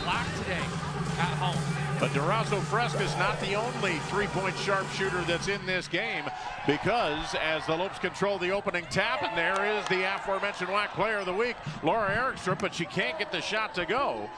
lack today at home. But Durazo Fresca's not the only three-point sharpshooter that's in this game, because as the Lopes control the opening tap, and there is the aforementioned WAC Player of the Week, Laura Erikstrup, but she can't get the shot to go.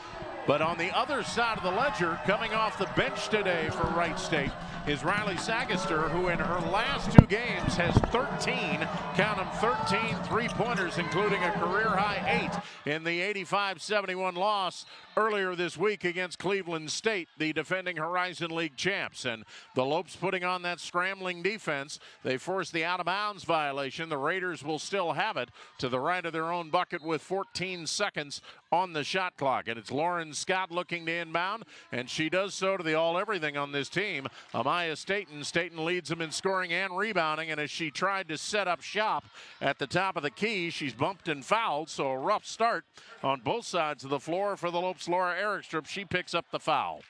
But on the other side of the ledger, coming off the bench today for Wright State, is Riley Sagister, who in her last 2 games has 13, count them, 13 three-pointers, including a career-high 8 in the 85-71 loss earlier this week against Cleveland State, the defending Horizon League champs. And the Lopes putting on that scrambling defense. They force the out-of-bounds violation. The Raiders will still have it to the right of their own bucket with 14 seconds on the shot clock. And it's Lauren Scott looking to inbound, and she does so to the all-everything on this team, Amaya Staten. Staten leads them in scoring and rebounding, and as she tried to set up shop at the top of the key, she's bumped and fouled, so a rough start on both sides of the floor for the Lopes. Laura Erikstrup, she picks up the foul.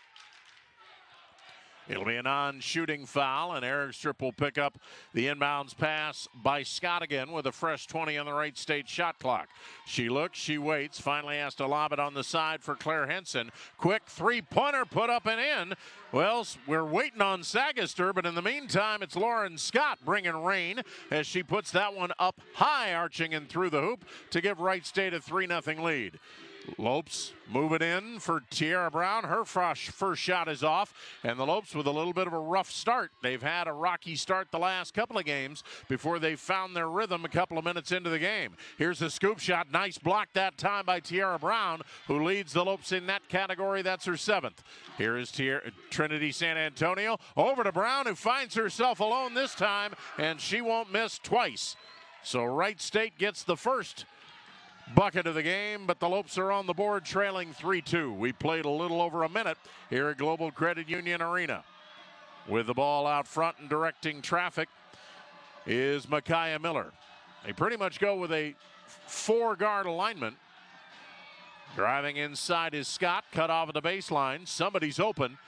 It'll be a non-shooting foul, and Erikstrup will pick up the inbounds pass by Scott again with a fresh 20 on the Wright State shot clock. She looks, she waits, finally has to lob it on the side for Claire Henson. Quick three-pointer put up and in. Well, we're waiting on Sagister, but in the meantime, it's Lauren Scott bringing rain as she puts that one up high, arching and through the hoop to give Wright State a 3-0 lead. Lopes move it in for Tiara Brown. Her first shot is off, and the Lopes with a little bit of a rough start. They've had a rocky start the last couple of games before they found their rhythm a couple of minutes into the game. Here's a scoop shot. Nice block that time by Tiara Brown, who leads the Lopes in that category. That's her 7th. Here is Trinity San Antonio. Over to Brown, who finds herself alone this time, and she won't miss twice. So Wright State gets the first bucket of the game, but the Lopes are on the board trailing 3-2. We played a little over a minute here at Global Credit Union Arena. With the ball out front and directing traffic is Micaiah Miller. They pretty much go with a 4-guard alignment. Driving inside is Scott, cut off at the baseline. Somebody's open.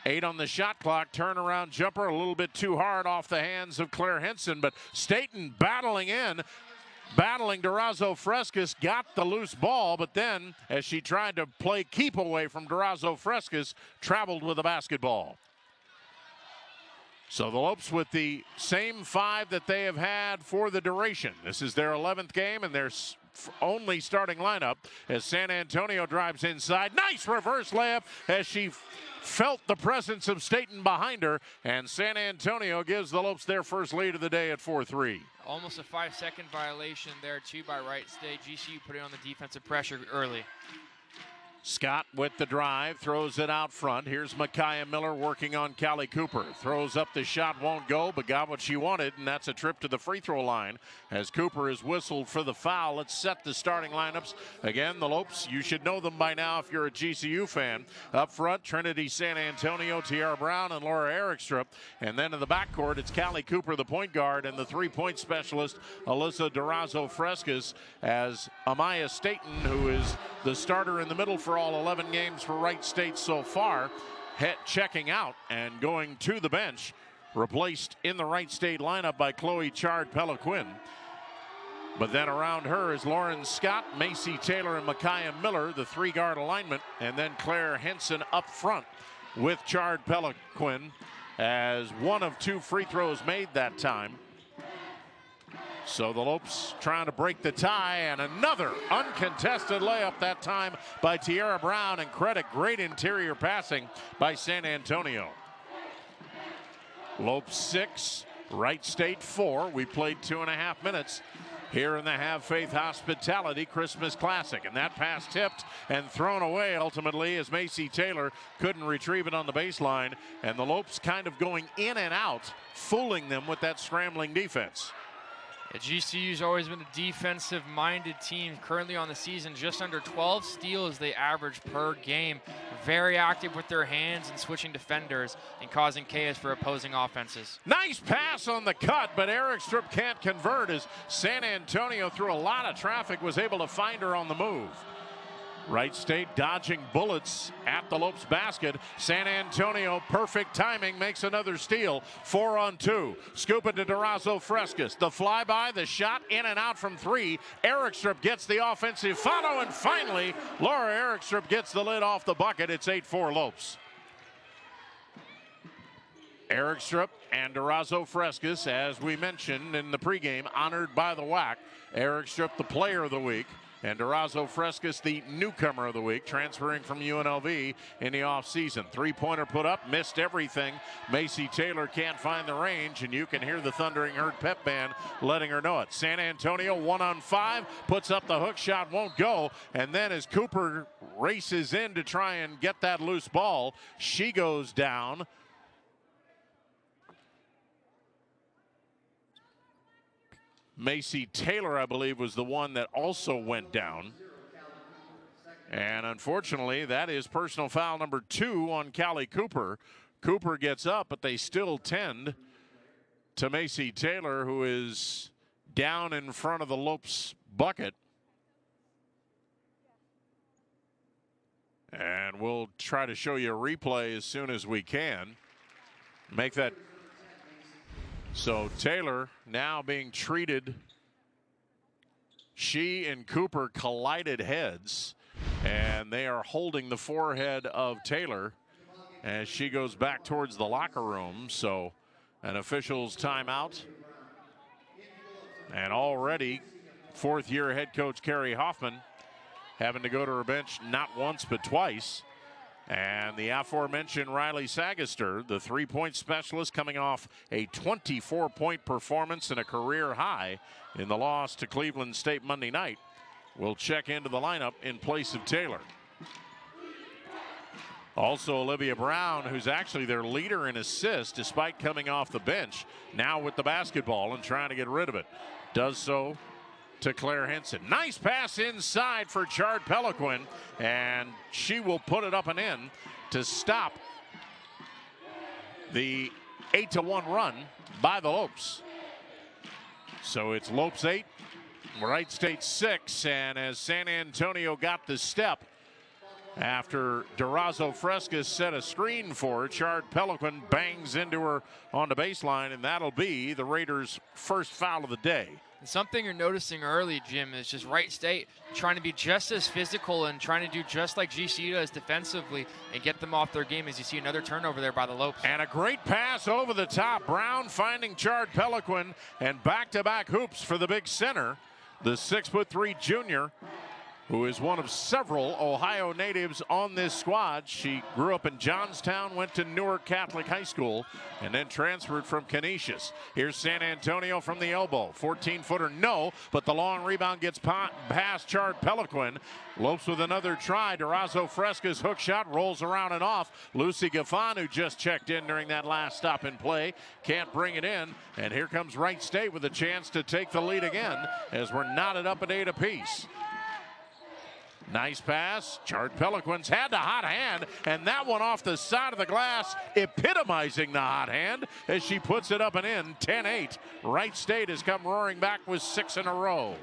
8 on the shot clock. Turnaround jumper a little bit too hard off the hands of Claire Henson, but Staten battling in. Battling Durazo Frescas, got the loose ball, but then as she tried to play keep away from Durazo Frescas, traveled with the basketball. So the Lopes with the same 5 that they have had for the duration. This is their 11th game and their only starting lineup as San Antonio drives inside. Nice reverse layup as she felt the presence of Staten behind her, and San Antonio gives the Lopes their first lead of the day at 4-3. Almost a 5-second violation there too by Wright State. GCU putting on the defensive pressure early. Scott with the drive, throws it out front. Here's Micaiah Miller working on Callie Cooper. Throws up the shot, won't go, but got what she wanted, and that's a trip to the free throw line as Cooper is whistled for the foul. Let's set the starting lineups. Again, the Lopes, you should know them by now if you're a GCU fan. Up front, Trinity San Antonio, Tiara Brown, and Laura Erikstrup. And then in the backcourt, it's Callie Cooper, the point guard, and the three-point specialist, Alyssa Durazo Frescas, as Amaya Staten, who is the starter in the middle for all 11 games for Wright State so far, checking out and going to the bench, replaced in the Wright State lineup by Chloe Chard-Peloquin. But then around her is Lauren Scott, Macy Taylor, and Micaiah Miller, the 3-guard alignment, and then Claire Henson up front with Chard-Peloquin as 1 of 2 free throws made that time. So the Lopes trying to break the tie, and another uncontested layup that time by Tiara Brown, and credit great interior passing by San Antonio. Lopes 6, Wright State 4. We played 2.5 minutes here in the Have Faith Hospitality Christmas Classic, and that pass tipped and thrown away ultimately as Macy Taylor couldn't retrieve it on the baseline, and the Lopes kind of going in and out, fooling them with that scrambling defense. GCU's always been a defensive-minded team. Currently on the season, just under 12 steals they average per game. Very active with their hands and switching defenders and causing chaos for opposing offenses. Nice pass on the cut, but Erikstrup can't convert as San Antonio, through a lot of traffic, was able to find her on the move. Wright State dodging bullets at the Lopes basket. San Antonio, perfect timing, makes another steal. 4-on-2. Scoop it to Durazo Frescas. The flyby, the shot in and out from 3. Erikstrup gets the offensive follow, and finally, Laura Erikstrup gets the lid off the bucket. It's 8-4 Lopes. Erikstrup and Durazo Frescas, as we mentioned in the pregame, honored by the WAC. Erikstrup, the player of the week, and Durazo Frescas, the newcomer of the week, transferring from UNLV in the offseason. Three-pointer put up, missed everything. Macy Taylor can't find the range, and you can hear the thundering herd pep band letting her know it. San Antonio 1-on-5, puts up the hook shot, won't go, and then as Cooper races in to try and get that loose ball, she goes down. Macy Taylor, I believe, was the one that also went down. And unfortunately, that is personal foul number 2 on Callie Cooper. Cooper gets up, but they still tend to Macy Taylor, who is down in front of the Lopes bucket. And we'll try to show you a replay as soon as we can. Make that. So Taylor now being treated. She and Cooper collided heads, and they are holding the forehead of Taylor as she goes back towards the locker room. So an official's timeout. And already fourth-year head coach Carrie Hoffman having to go to her bench not once but twice. And the aforementioned Riley Sagister, the three-point specialist, coming off a 24-point performance and a career high in the loss to Cleveland State Monday night, will check into the lineup in place of Taylor. Also, Olivia Brown, who's actually their leader in assists despite coming off the bench, now with the basketball and trying to get rid of it. Does so to Claire Henson. Nice pass inside for Chard Peliquin, and she will put it up and in to stop the 8-1 run by the Lopes. So it's Lopes 8, Wright State 6, and as San Antonio got the step after Durazo Frescas set a screen for her, Chard Peliquin bangs into her on the baseline, and that'll be the Raiders' first foul of the day. And something you're noticing early, Jim, is just Wright State trying to be just as physical and trying to do just like GCU does defensively and get them off their game, as you see another turnover there by the Lopes. And a great pass over the top. Brown finding Chard Peliquin, and back-to-back hoops for the big center, the 6'3" junior, who is one of several Ohio natives on this squad. She grew up in Johnstown, went to Newark Catholic High School, and then transferred from Canisius. Here's San Antonio from the elbow. 14-footer, no, but the long rebound gets past Chard Peliquin. Lopes with another try. Durazo Frescas hook shot rolls around and off. Lucy Gaffon, who just checked in during that last stop in play, can't bring it in. And here comes Wright State with a chance to take the lead again as we're knotted up at 8 apiece. Nice pass. Chard Peliquin's had the hot hand, and that one off the side of the glass, epitomizing the hot hand as she puts it up and in. 10-8. Wright State has come roaring back with 6 in a row.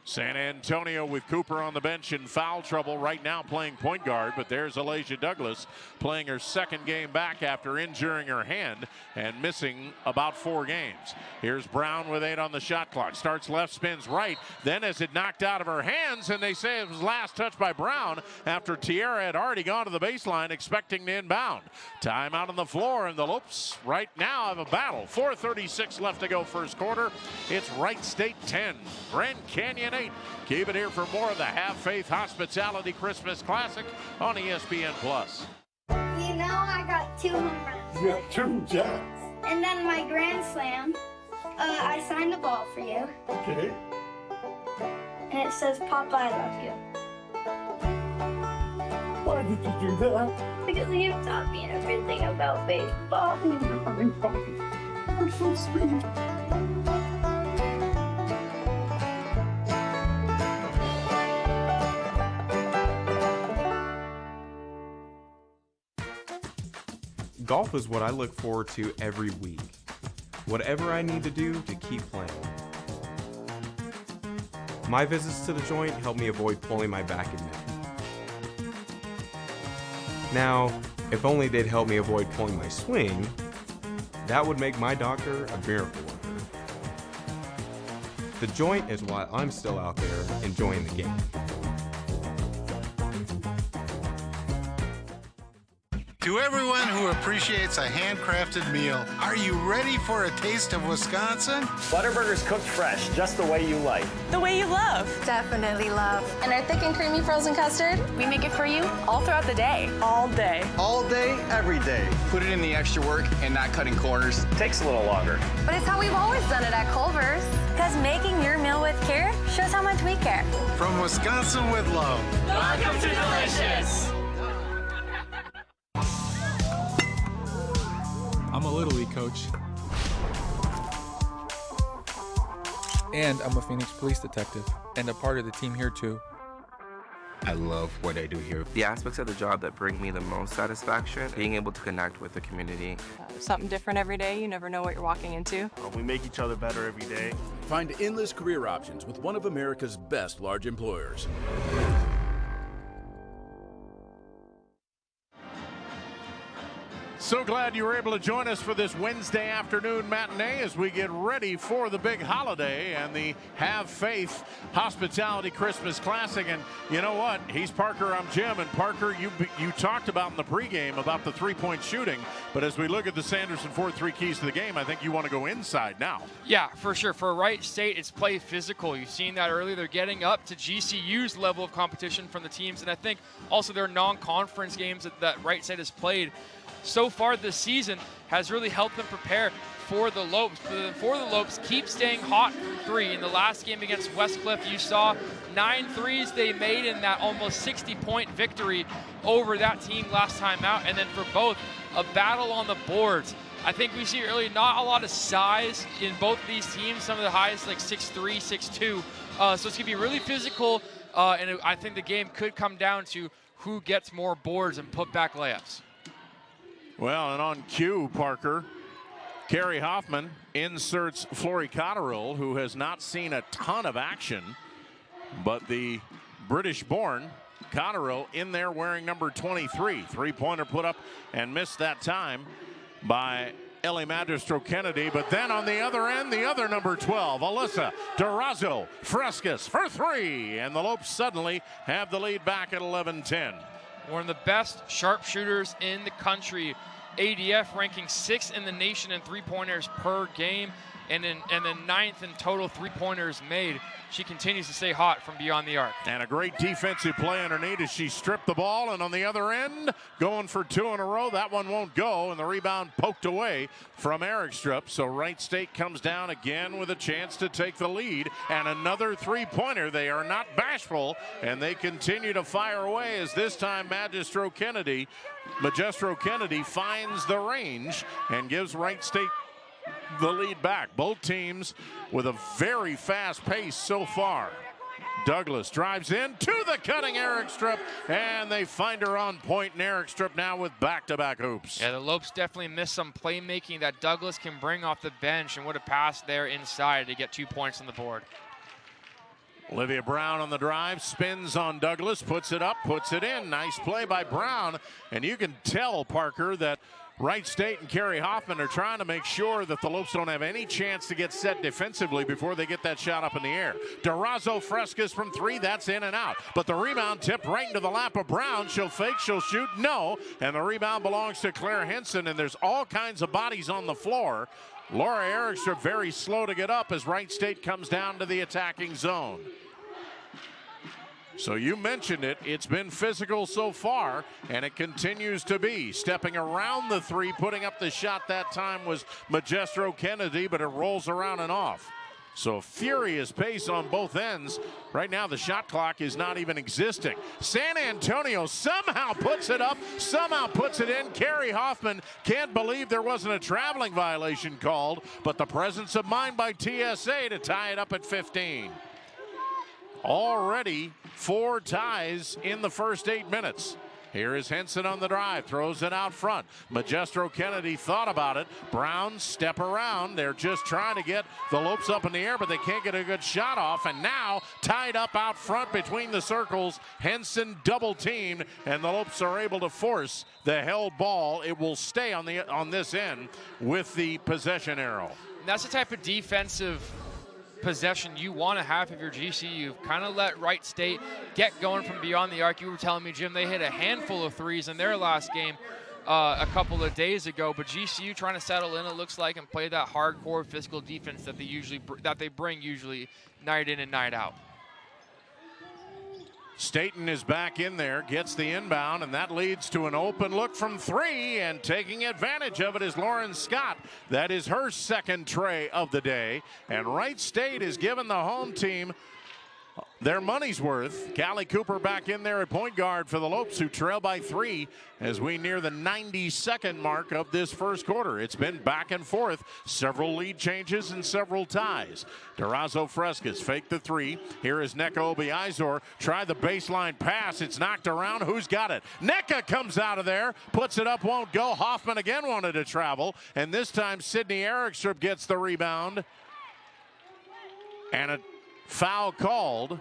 San Antonio with Cooper on the bench in foul trouble right now, playing point guard, but there's Alasia Douglas playing her second game back after injuring her hand and missing about 4 games. Here's Brown with 8 on the shot clock. Starts left, spins right, then has it knocked out of her hands, and they say it was last touch by Brown after Tierra had already gone to the baseline expecting to inbound. Time out on the floor, and the Lopes right now have a battle. 4:36 left to go first quarter. It's Wright State 10, Grand Canyon 8. Keep it here for more of the Have Faith Hospitality Christmas Classic on ESPN+. You know, I got 2 home runs. You got 2 jacks. And then my grand slam, I signed the ball for you. Okay. And it says, Papa, I love you. Why did you do that? Because you taught me everything about baseball. You're so sweet. Golf is what I look forward to every week. Whatever I need to do to keep playing. My visits to the joint help me avoid pulling my back and neck. Now, if only they'd help me avoid pulling my swing, that would make my doctor a miracle worker. The joint is why I'm still out there enjoying the game. To everyone who appreciates a handcrafted meal, are you ready for a taste of Wisconsin? Butterburger's cooked fresh, just the way you like. The way you love. Definitely love. And our thick and creamy frozen custard, We make it for you all throughout the day. All day. All day, every day. Put it in the extra work and not cutting corners. Takes a little longer. but it's how we've always done it at Culver's. Because making your meal with care shows how much we care. From Wisconsin with love. Welcome to Delicious. I'm a Little League coach. And I'm a Phoenix police detective and a part of the team here too. I love what I do here. The aspects of the job that bring me the most satisfaction, being able to connect with the community. Something different every day. You never know what you're walking into. We make each other better every day. Find endless career options with one of America's best large employers. So glad you were able to join us for this Wednesday afternoon matinee as we get ready for the big holiday and the Have Faith Hospitality Christmas Classic. And you know what? He's Parker, I'm Jim. And Parker, you talked about in the pregame about the three-point shooting. But as we look at the Sanderson 4-3 keys to the game, I think you want to go inside now. Yeah, for sure. For Wright State, it's play physical. You've seen that earlier. They're getting up to GCU's level of competition from the teams. And I think also their non-conference games that Wright State has played so far this season has really helped them prepare for the Lopes. For the Lopes, keep staying hot from three. In the last game against Westcliff, you saw 9 threes they made in that almost 60-point victory over that team last time out. And then for both, a battle on the boards. I think we see early not a lot of size in both of these teams. Some of the highest like 6'3", 6'2". So it's going to be really physical. And I think the game could come down to who gets more boards and put back layups. Well, and on cue, Parker, Carrie Hoffman inserts Flory Cotterill, who has not seen a ton of action, but the British-born Cotterill in there wearing number 23. Three-pointer put up and missed that time by Ellie Magistro Kennedy. But then on the other end, the other number 12, Alyssa Durazo Frescas for three. And the Lopes suddenly have the lead back at 11-10. One of the best sharpshooters in the country. ADF ranking 6th in the nation in three-pointers per game and then 9th in total three-pointers made. She continues to stay hot from beyond the arc. And a great defensive play underneath as she stripped the ball, and on the other end, going for 2 in a row. That one won't go, and the rebound poked away from Erikstrup. So Wright State comes down again with a chance to take the lead, and another three-pointer. They are not bashful, and they continue to fire away as this time Magistro Kennedy finds the range and gives Wright State the lead back. Both teams with a very fast pace so far. Douglas drives in to the cutting Erikstrup, and they find her on point, and Erikstrup now with back-to-back hoops. Yeah, the Lopes definitely missed some playmaking that Douglas can bring off the bench, and would have passed there inside to get 2 points on the board. Olivia Brown on the drive, spins on Douglas, puts it up, puts it in. Nice play by Brown, and you can tell, Parker, that Wright State and Carrie Hoffman are trying to make sure that the Lopes don't have any chance to get set defensively before they get that shot up in the air. Durazo Frescas from three, that's in and out. But the rebound tipped right into the lap of Brown. She'll fake, she'll shoot, no. And the rebound belongs to Claire Henson, and there's all kinds of bodies on the floor. Laura Erikstrup very slow to get up as Wright State comes down to the attacking zone. So you mentioned it, it's been physical so far, and it continues to be. Stepping around the three, putting up the shot that time was Magistro Kennedy, but it rolls around and off. So furious pace on both ends. Right now the shot clock is not even existing. San Antonio somehow puts it up, somehow puts it in. Carrie Hoffman can't believe there wasn't a traveling violation called, but the presence of mind by TSA to tie it up at 15. Already 4 ties in the first 8 minutes. Here is Henson on the drive, throws it out front. Magestro Kennedy thought about it. Brown step around. They're just trying to get the Lopes up in the air, but they can't get a good shot off. And now tied up out front between the circles. Henson double teamed, and the Lopes are able to force the held ball. It will stay on this end with the possession arrow. That's the type of defensive possession you want to have if you're GCU. Kind of let Wright State get going from beyond the arc. You were telling me, Jim, they hit a handful of threes in their last game a couple of days ago, but GCU trying to settle in, it looks like, and play that hardcore physical defense that they bring usually night in and night out. Staten is back in there, gets the inbound, and that leads to an open look from three, and taking advantage of it is Lauren Scott. That is her second tray of the day, and Wright State is giving the home team their money's worth. Callie Cooper back in there at point guard for the Lopes, who trail by 3 as we near the 90-second mark of this first quarter. It's been back and forth, several lead changes and several ties. Durazo Frescas fake the 3. Here is Nneka Obiizor. Try the baseline pass. It's knocked around. Who's got it? Nneka comes out of there, puts it up, won't go. Hoffman again wanted to travel, and this time Sydney Erikstrup gets the rebound. And a foul called.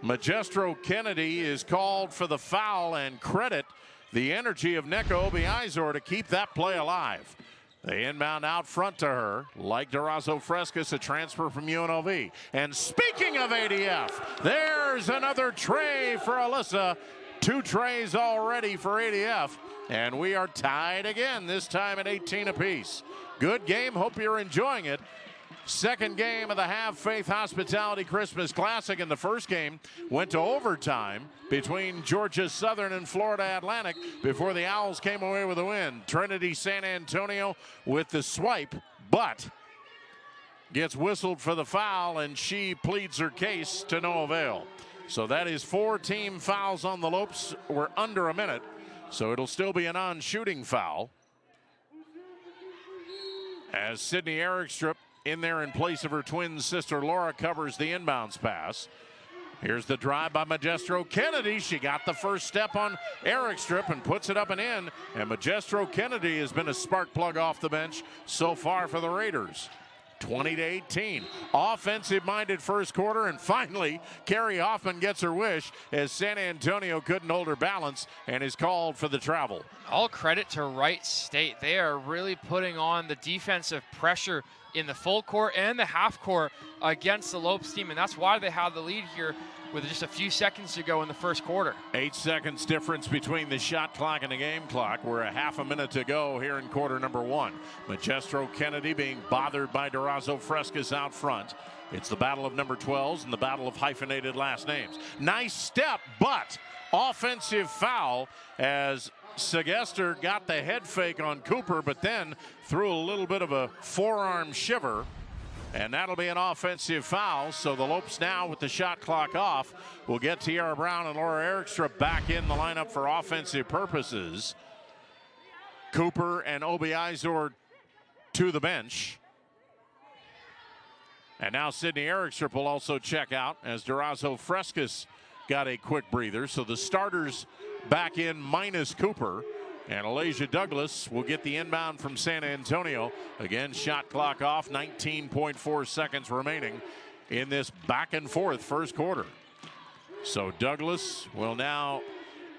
Magestro Kennedy is called for the foul, and credit the energy of Nneka Obiizor to keep that play alive. They inbound out front to her, like Durazo Frescas, a transfer from UNLV. And speaking of ADF, there's another tray for Alyssa. 2 trays already for ADF, and we are tied again, this time at 18 apiece. Good game, hope you're enjoying it. Second game of the Have Faith Hospitality Christmas Classic, and the first game went to overtime between Georgia Southern and Florida Atlantic before the Owls came away with a win. Trinity San Antonio with the swipe, but gets whistled for the foul, and she pleads her case to no avail. So that is 4 team fouls on the Lopes. We're under a minute, so it'll still be a non-shooting foul. As Sydney Erikstrup in there in place of her twin sister Laura covers the inbounds pass. Here's the drive by Magestro Kennedy. She got the first step on Erikstrup and puts it up and in. And Magestro Kennedy has been a spark plug off the bench so far for the Raiders. 20-18. Offensive-minded first quarter, and finally Carrie Hoffman gets her wish as San Antonio couldn't hold her balance and is called for the travel. All credit to Wright State. They are really putting on the defensive pressure in the full court and the half court against the Lopes team, and that's why they have the lead here with just a few seconds to go in the first quarter. 8 seconds difference between the shot clock and the game clock. We're a half a minute to go here in quarter number 1. Magestro Kennedy being bothered by Durazo Frescas out front. It's the battle of number 12s and the battle of hyphenated last names. Nice step, but offensive foul as Segester got the head fake on Cooper, but then threw a little bit of a forearm shiver. And that'll be an offensive foul. So the Lopes now with the shot clock off will get Tiara Brown and Laura Erikstrup back in the lineup for offensive purposes. Cooper and Obiizor to the bench. And now Sydney Erikstrup will also check out as Durazo Frescas got a quick breather. So the starters back in minus Cooper. And Alasia Douglas will get the inbound from San Antonio. Again, shot clock off, 19.4 seconds remaining in this back and forth first quarter. So Douglas will now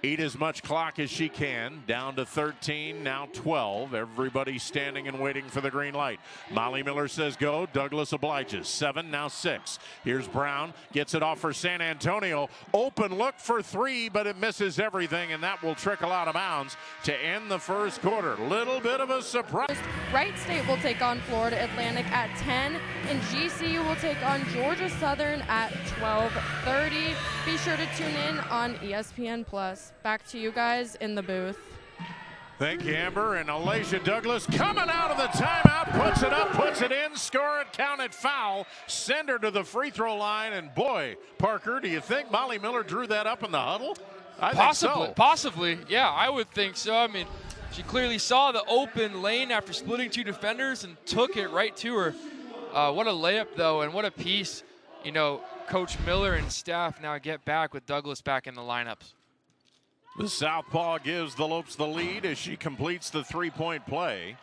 eat as much clock as she can, down to 13, now 12. Everybody standing and waiting for the green light. Molly Miller says go. Douglas obliges. 7, now 6. Here's Brown, gets it off for San Antonio. Open look for 3, but it misses everything, and that will trickle out of bounds to end the first quarter. Little bit of a surprise. Wright State will take on Florida Atlantic at 10, and GCU will take on Georgia Southern at 12:30. Be sure to tune in on ESPN+. Back to you guys in the booth. Thank you, Amber. And Alasia Douglas coming out of the timeout, puts it up, puts it in, score it, count it, foul, send her to the free throw line. And boy, Parker, do you think Molly Miller drew that up in the huddle? I think so. Possibly, yeah, I would think so. I mean, she clearly saw the open lane after splitting 2 defenders and took it right to her. What a layup, though, and what a piece. You know, Coach Miller and staff now get back with Douglas back in the lineups. The southpaw gives the Lopes the lead as she completes the three-point play.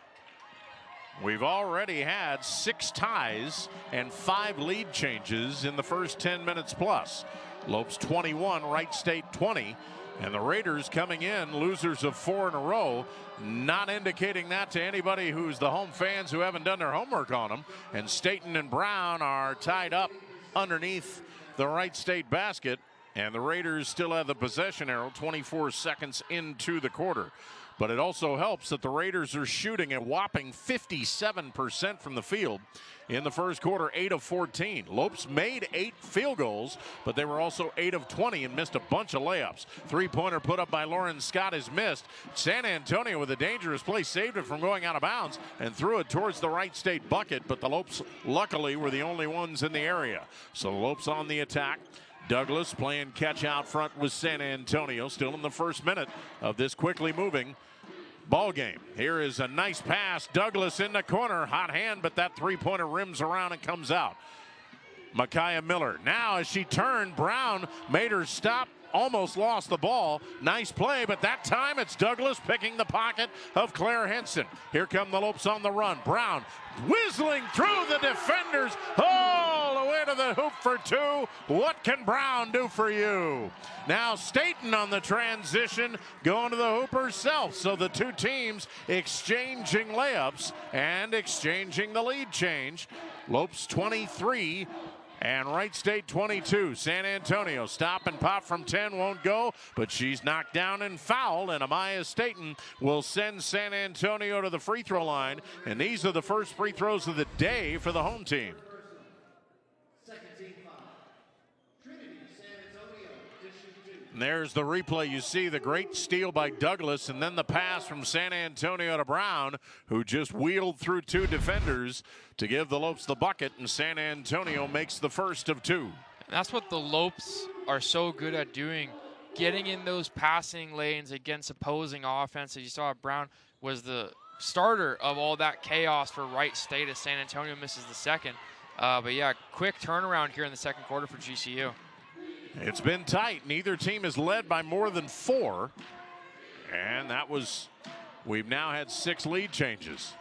We've already had 6 ties and 5 lead changes in the first 10 minutes plus. Lopes 21, Wright State 20. And the Raiders coming in, losers of 4 in a row, not indicating that to anybody who's the home fans who haven't done their homework on them. And Staten and Brown are tied up underneath the Wright State basket. And the Raiders still have the possession arrow 24 seconds into the quarter. But it also helps that the Raiders are shooting a whopping 57% from the field in the first quarter, 8 of 14. Lopes made 8 field goals, but they were also 8 of 20 and missed a bunch of layups. Three-pointer put up by Lauren Scott is missed. San Antonio with a dangerous play saved it from going out of bounds and threw it towards the Wright State bucket, but the Lopes luckily were the only ones in the area. So Lopes on the attack. Douglas playing catch out front with San Antonio, still in the first minute of this quickly moving ball game. Here is a nice pass. Douglas in the corner, hot hand, but that three-pointer rims around and comes out. Micaiah Miller. Now as she turned, Brown made her stop, almost lost the ball. Nice play, but that time it's Douglas picking the pocket of Claire Henson. Here come the Lopes on the run. Brown whistling through the defenders all the way to the hoop for 2. What can Brown do for you? Now Staten on the transition, going to the hoop herself. So the two teams exchanging layups and exchanging the lead change. Lopes 23 and Wright State 22. San Antonio stop and pop from 10 won't go, but she's knocked down and fouled, and Amaya Staten will send San Antonio to the free throw line, and these are the first free throws of the day for the home team. And there's the replay. You see the great steal by Douglas and then the pass from San Antonio to Brown, who just wheeled through 2 defenders to give the Lopes the bucket, and San Antonio makes the first of 2. That's what the Lopes are so good at doing, getting in those passing lanes against opposing offenses. You saw Brown was the starter of all that chaos for Wright State as San Antonio misses the second. But yeah, quick turnaround here in the second quarter for GCU. It's been tight. Neither team is led by more than 4. And we've now had 6 lead changes.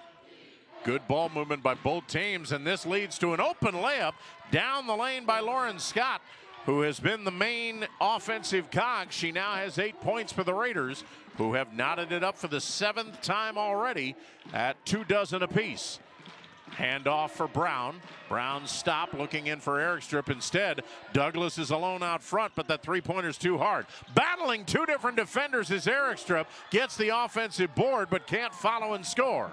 Good ball movement by both teams, and this leads to an open layup down the lane by Lauren Scott, who has been the main offensive cog. She now has 8 points for the Raiders, who have knotted it up for the 7th time already at 24 apiece. Handoff for Brown. Brown stop, looking in for Erikstrup. Instead, Douglas is alone out front, but that three-pointer's too hard. Battling 2 different defenders is Erikstrup. Gets the offensive board, but can't follow and score.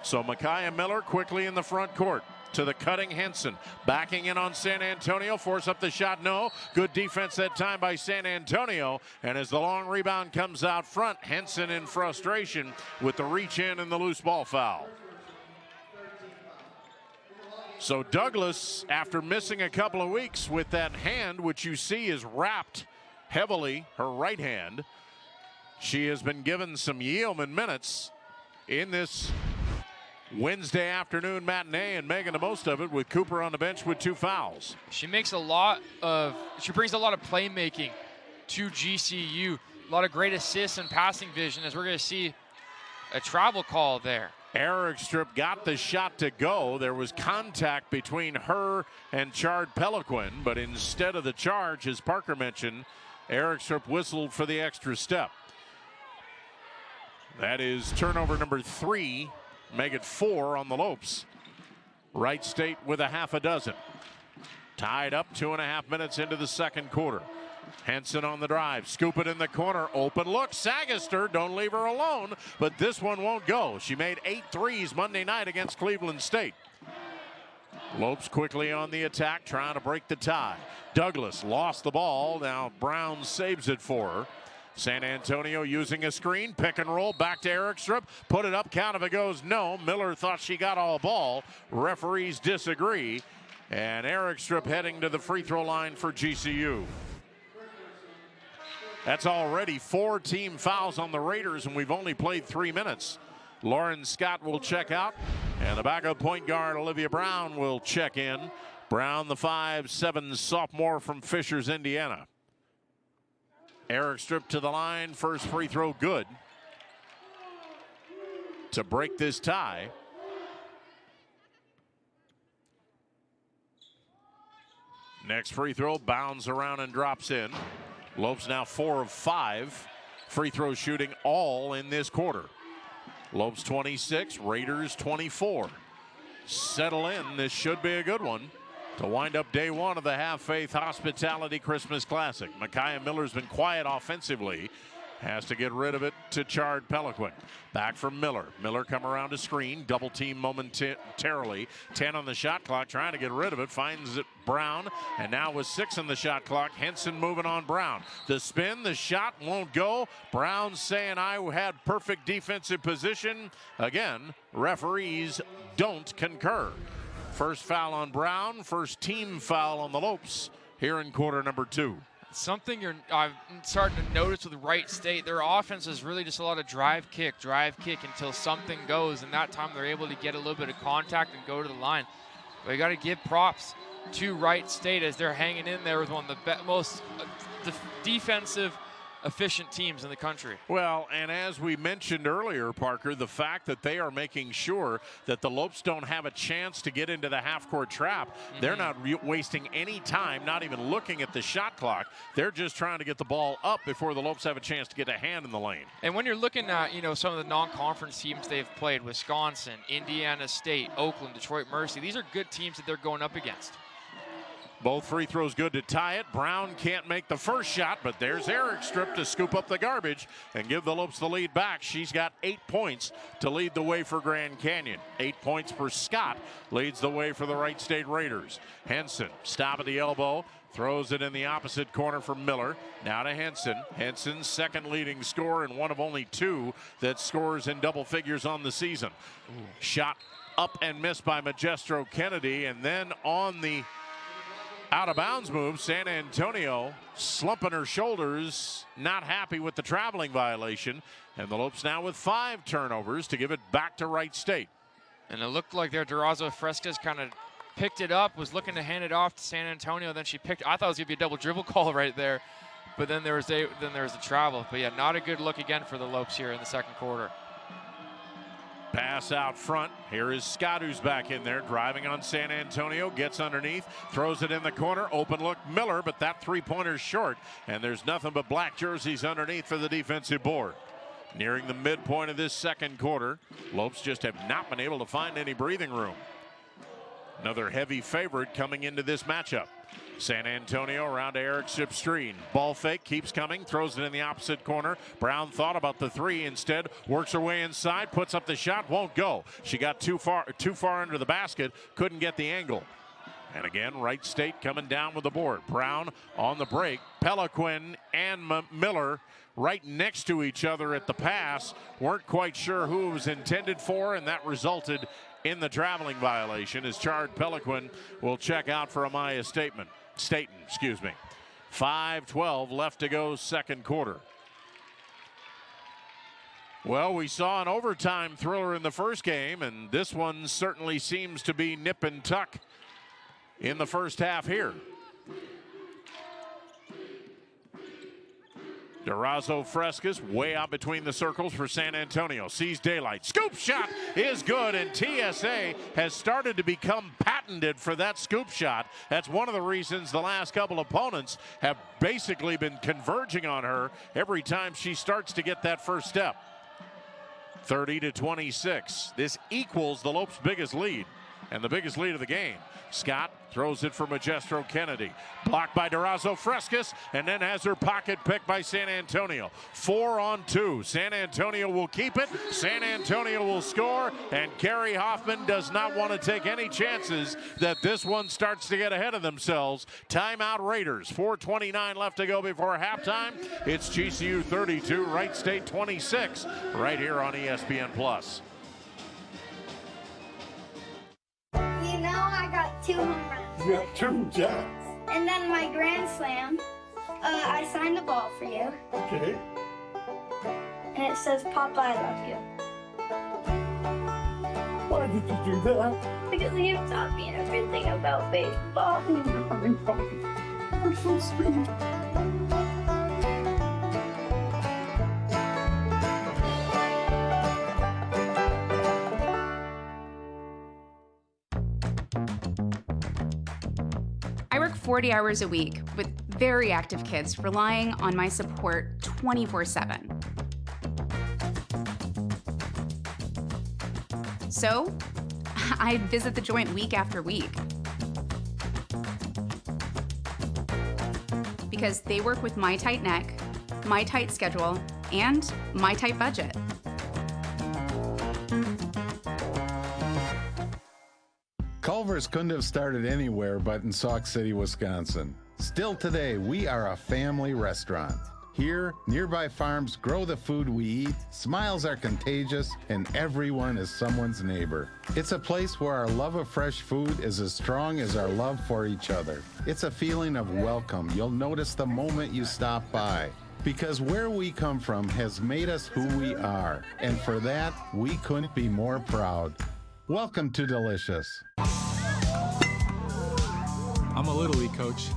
So Micaiah Miller quickly in the front court to the cutting Henson. Backing in on San Antonio, force up the shot, no. Good defense that time by San Antonio. And as the long rebound comes out front, Henson in frustration with the reach in and the loose ball foul. So Douglas, after missing a couple of weeks with that hand, which you see is wrapped heavily, her right hand, she has been given some Yeoman minutes in this Wednesday afternoon matinee and making the most of it with Cooper on the bench with 2 fouls. She brings a lot of playmaking to GCU. A lot of great assists and passing vision, as we're going to see a travel call there. Erikstrup got the shot to go. There was contact between her and Chard Peliquin, but instead of the charge, as Parker mentioned, Erikstrup whistled for the extra step. That is turnover number 3, make it 4 on the Lopes. Wright State with a half a dozen. Tied up 2.5 minutes into the second quarter. Henson on the drive, scoop it in the corner, open look, Sagister, don't leave her alone, but this one won't go. She made 8 threes Monday night against Cleveland State. Lopes quickly on the attack, trying to break the tie. Douglas lost the ball, now Brown saves it for her. San Antonio using a screen, pick and roll, back to Erikstrup, put it up, count if it goes no. Miller thought she got all ball, referees disagree, and Erikstrup heading to the free throw line for GCU. That's already 4 team fouls on the Raiders, and we've only played 3 minutes. Lauren Scott will check out, and the backup point guard Olivia Brown will check in Brown, the 5'7" sophomore from Fishers, Indiana. Erikstrup to the line. First free throw good to break this tie. Next free throw bounds around and drops in. Lopes now 4 of 5 free throw shooting, all in this quarter. Lopes 26, Raiders 24. Settle in. This should be a good one to wind up day one of the Have Faith Hospitality Christmas Classic. Micaiah Miller's been quiet offensively. Has to get rid of it to Chard Peliquin. Back from Miller. Miller come around to screen. Double team momentarily. 10 on the shot clock. Trying to get rid of it. Finds it Brown. And now with 6 on the shot clock, Henson moving on Brown. The spin. The shot won't go. Brown saying I had perfect defensive position. Again, referees don't concur. First foul on Brown. First team foul on the Lopes here in quarter number 2. Something I'm starting to notice with Wright State, their offense is really just a lot of drive kick until something goes, and that time they're able to get a little bit of contact and go to the line. But you got to give props to Wright State as they're hanging in there with one of the most defensive efficient teams in the country. Well, and as we mentioned earlier, Parker, the fact that they are making sure that the Lopes don't have a chance to get into the half-court trap. They're not wasting any time, not even looking at the shot clock. They're just trying to get the ball up before the Lopes have a chance to get a hand in the lane. And when you're looking at, some of the non-conference teams they've played, Wisconsin, Indiana State, Oakland, Detroit Mercy, these are good teams that they're going up against. Both free throws good to tie it. Brown can't make the first shot, but there's Erikstrup to scoop up the garbage and give the Lopes the lead back. She's got 8 points to lead the way for Grand Canyon. 8 points for Scott leads the way for the Wright State Raiders. Henson, stop at the elbow, throws it in the opposite corner for Miller. Now to Henson. Henson's second leading scorer and one of only 2 that scores in double figures on the season. Shot up and missed by Magestro Kennedy, and then on the out of bounds move, San Antonio slumping her shoulders, not happy with the traveling violation. And the Lopes now with 5 turnovers to give it back to Wright State. And it looked like their Durazo Frescas kind of picked it up, was looking to hand it off to San Antonio. Then she picked, I thought it was going to be a double dribble call right there. But then there was a travel. But yeah, not a good look again for the Lopes here in the second quarter. Pass out front. Here is Scott, who's back in there, driving on San Antonio, gets underneath, throws it in the corner, open look Miller, but that three-pointer's short, and there's nothing but black jerseys underneath for the defensive board. Nearing the midpoint of this second quarter, Lopes just have not been able to find any breathing room. Another heavy favorite coming into this matchup. San Antonio around to Erikstrup screen. Ball fake keeps coming, throws it in the opposite corner. Brown thought about the 3, instead works her way inside, puts up the shot, won't go. She got too far under the basket, couldn't get the angle. And again, Wright State coming down with the board. Brown on the break. Peliquin and Miller right next to each other at the pass. Weren't quite sure who it was intended for, and that resulted in the traveling violation as Chard Peliquin will check out for Amaya Staten. 5:12 left to go, second quarter. Well, we saw an overtime thriller in the first game, and this one certainly seems to be nip and tuck in the first half here. Durazo Frescas way out between the circles for San Antonio. Sees daylight. Scoop shot is good, and TSA has started to become patented for that scoop shot. That's one of the reasons the last couple opponents have basically been converging on her every time she starts to get that first step. 30-26. This equals the Lopes' biggest lead and the biggest lead of the game. Scott throws it for Magestro Kennedy. Blocked by Durazo Frescas, and then has her pocket picked by San Antonio. 4-on-2. San Antonio will keep it. San Antonio will score, and Carrie Hoffman does not want to take any chances that this one starts to get ahead of themselves. Timeout Raiders. 4:29 left to go before halftime. It's GCU 32, Wright State 26, right here on ESPN+. I got 2 home runs. You got 2 jacks. And then my grand slam, I signed the ball for you. Okay. And it says, Papa, I love you. Why did you do that? Because you've taught me everything about baseball. You're so sweet. I work 40 hours a week with very active kids relying on my support 24/7. So, I visit the joint week after week. Because they work with my tight neck, my tight schedule, and my tight budget. Culver's couldn't have started anywhere but in Sauk City, Wisconsin. Still today, we are a family restaurant. Here, nearby farms grow the food we eat, smiles are contagious, and everyone is someone's neighbor. It's a place where our love of fresh food is as strong as our love for each other. It's a feeling of welcome you'll notice the moment you stop by. Because where we come from has made us who we are, and for that, we couldn't be more proud. Welcome to Delicious. I'm a Little League coach.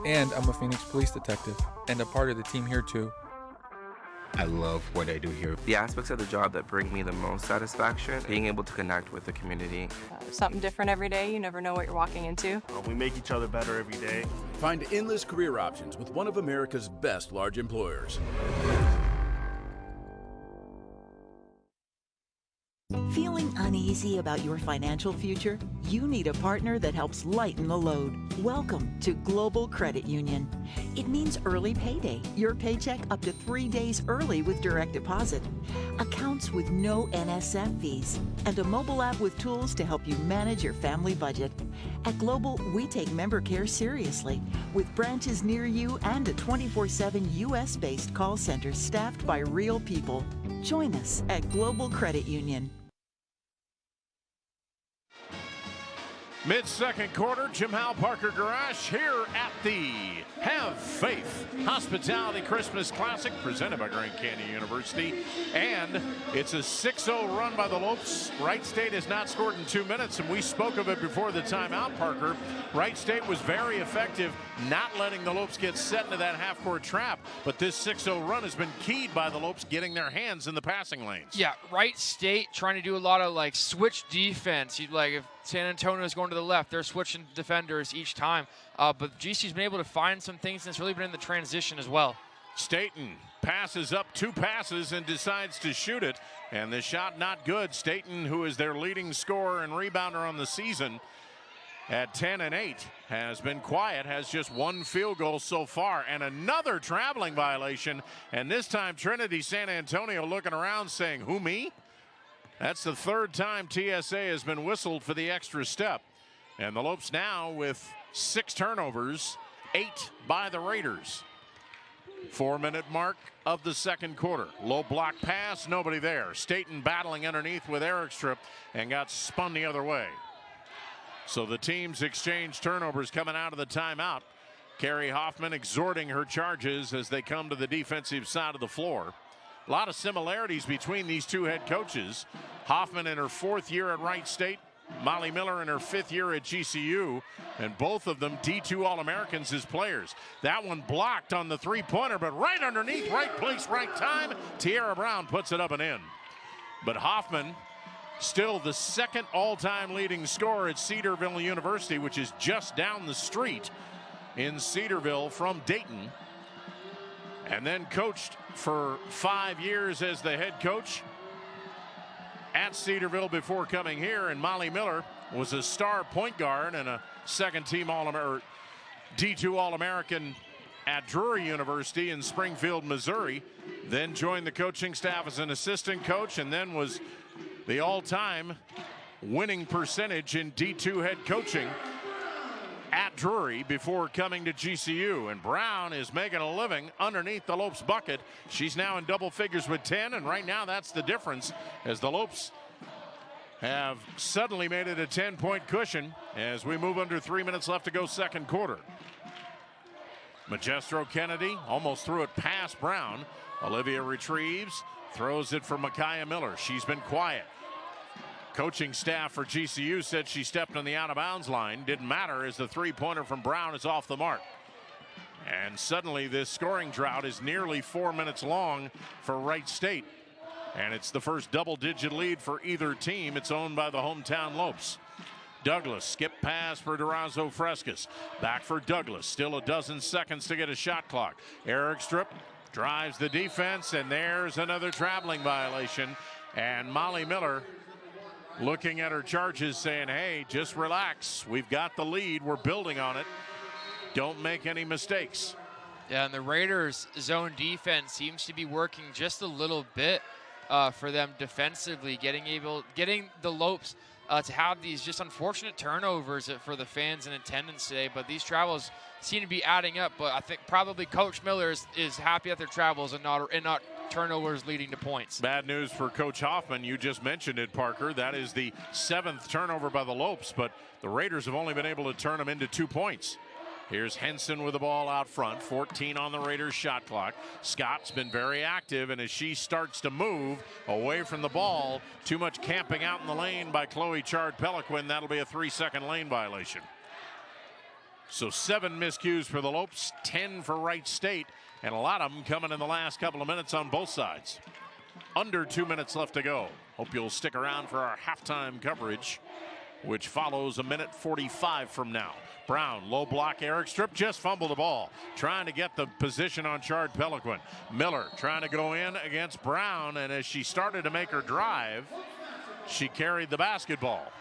And I'm a Phoenix police detective, and a part of the team here too. I love what I do here. The aspects of the job that bring me the most satisfaction, being able to connect with the community. Something different every day. You never know what you're walking into. We make each other better every day. Find endless career options with one of America's best large employers. Feeling uneasy about your financial future? You need a partner that helps lighten the load. Welcome to Global Credit Union. It means early payday, your paycheck up to 3 days early with direct deposit, accounts with no NSF fees, and a mobile app with tools to help you manage your family budget. At Global, we take member care seriously, with branches near you and a 24/7 U.S.-based call center staffed by real people. Join us at Global Credit Union. Mid-second quarter, Jim Howe Parker Garage here at the Have Faith Hospitality Christmas Classic presented by Grand Canyon University. And it's a 6-0 run by the Lopes. Wright State has not scored in 2 minutes, and we spoke of it before the timeout, Parker. Wright State was very effective not letting the Lopes get set into that half-court trap, but this 6-0 run has been keyed by the Lopes getting their hands in the passing lanes. Yeah, Wright State trying to do a lot of like switch defense. You'd like if San Antonio is going to the left, they're switching defenders each time. But GC's been able to find some things, and it's really been in the transition as well. Staten passes up 2 passes and decides to shoot it, and the shot not good. Staten, who is their leading scorer and rebounder on the season at 10 and 8, has been quiet, has just 1 field goal so far, and another traveling violation. And this time Trinity San Antonio looking around saying, who, me? That's the 3rd time TSA has been whistled for the extra step. And the Lopes now with 6 turnovers, 8 by the Raiders. 4-minute mark of the second quarter. Low block pass, nobody there. Staten battling underneath with Erikstrup and got spun the other way. So the teams exchange turnovers coming out of the timeout. Carrie Hoffman exhorting her charges as they come to the defensive side of the floor. A lot of similarities between these 2 head coaches. Hoffman in her 4th year at Wright State, Molly Miller in her 5th year at GCU, and both of them D2 All-Americans as players. That one blocked on the 3-pointer, but right underneath, right place, right time. Tiara Brown puts it up and in. But Hoffman still the 2nd all-time leading scorer at Cedarville University, which is just down the street in Cedarville from Dayton. And then coached for 5 years as the head coach at Cedarville before coming here. And Molly Miller was a star point guard and a 2nd-team D2 All-American at Drury University in Springfield, Missouri. Then joined the coaching staff as an assistant coach, and then was the all-time winning percentage in D2 head coaching at Drury before coming to GCU. And Brown is making a living underneath the Lopes bucket. She's now in double figures with 10, and right now that's the difference, as the Lopes have suddenly made it a 10-point cushion as we move under 3 minutes left to go second quarter. Magestro Kennedy almost threw it past Brown. Olivia retrieves, Throws it for Micaiah Miller. She's been quiet. Coaching staff for GCU said she stepped on the out-of-bounds line. Didn't matter as the three-pointer from Brown is off the mark. And suddenly this scoring drought is nearly 4 minutes long for Wright State. And it's the first double-digit lead for either team. It's owned by the hometown Lopes. Douglas, skip pass for Durazo Frescas. Back for Douglas. Still a dozen seconds to get a shot clock. Erikstrup drives the defense, and there's another traveling violation. And Molly Miller looking at her charges saying, hey, just relax. We've got the lead. We're building on it. Don't make any mistakes. Yeah, and the Raiders' zone defense seems to be working just a little bit for them defensively, getting the Lopes to have these just unfortunate turnovers for the fans in attendance today. But these travels seem to be adding up. But I think probably Coach Miller is happy at their travels and not turnovers leading to points. Bad news for Coach Hoffman. You just mentioned it, Parker. That is the 7th turnover by the Lopes, but the Raiders have only been able to turn them into 2 points. Here's Henson with the ball out front. 14 on the Raiders shot clock. Scott's been very active, and as she starts to move away from the ball, too much camping out in the lane by Chloe Chard-Peliquin. That'll be a 3-second lane violation. So 7 miscues for the Lopes, 10 for Wright State, and a lot of them coming in the last couple of minutes on both sides. Under 2 minutes left to go. Hope you'll stick around for our halftime coverage, which follows a minute 45 from now. Brown, low block. Erikstrup just fumbled the ball, trying to get the position on Chard-Peliquin. Miller trying to go in against Brown, and as she started to make her drive, she carried the basketball.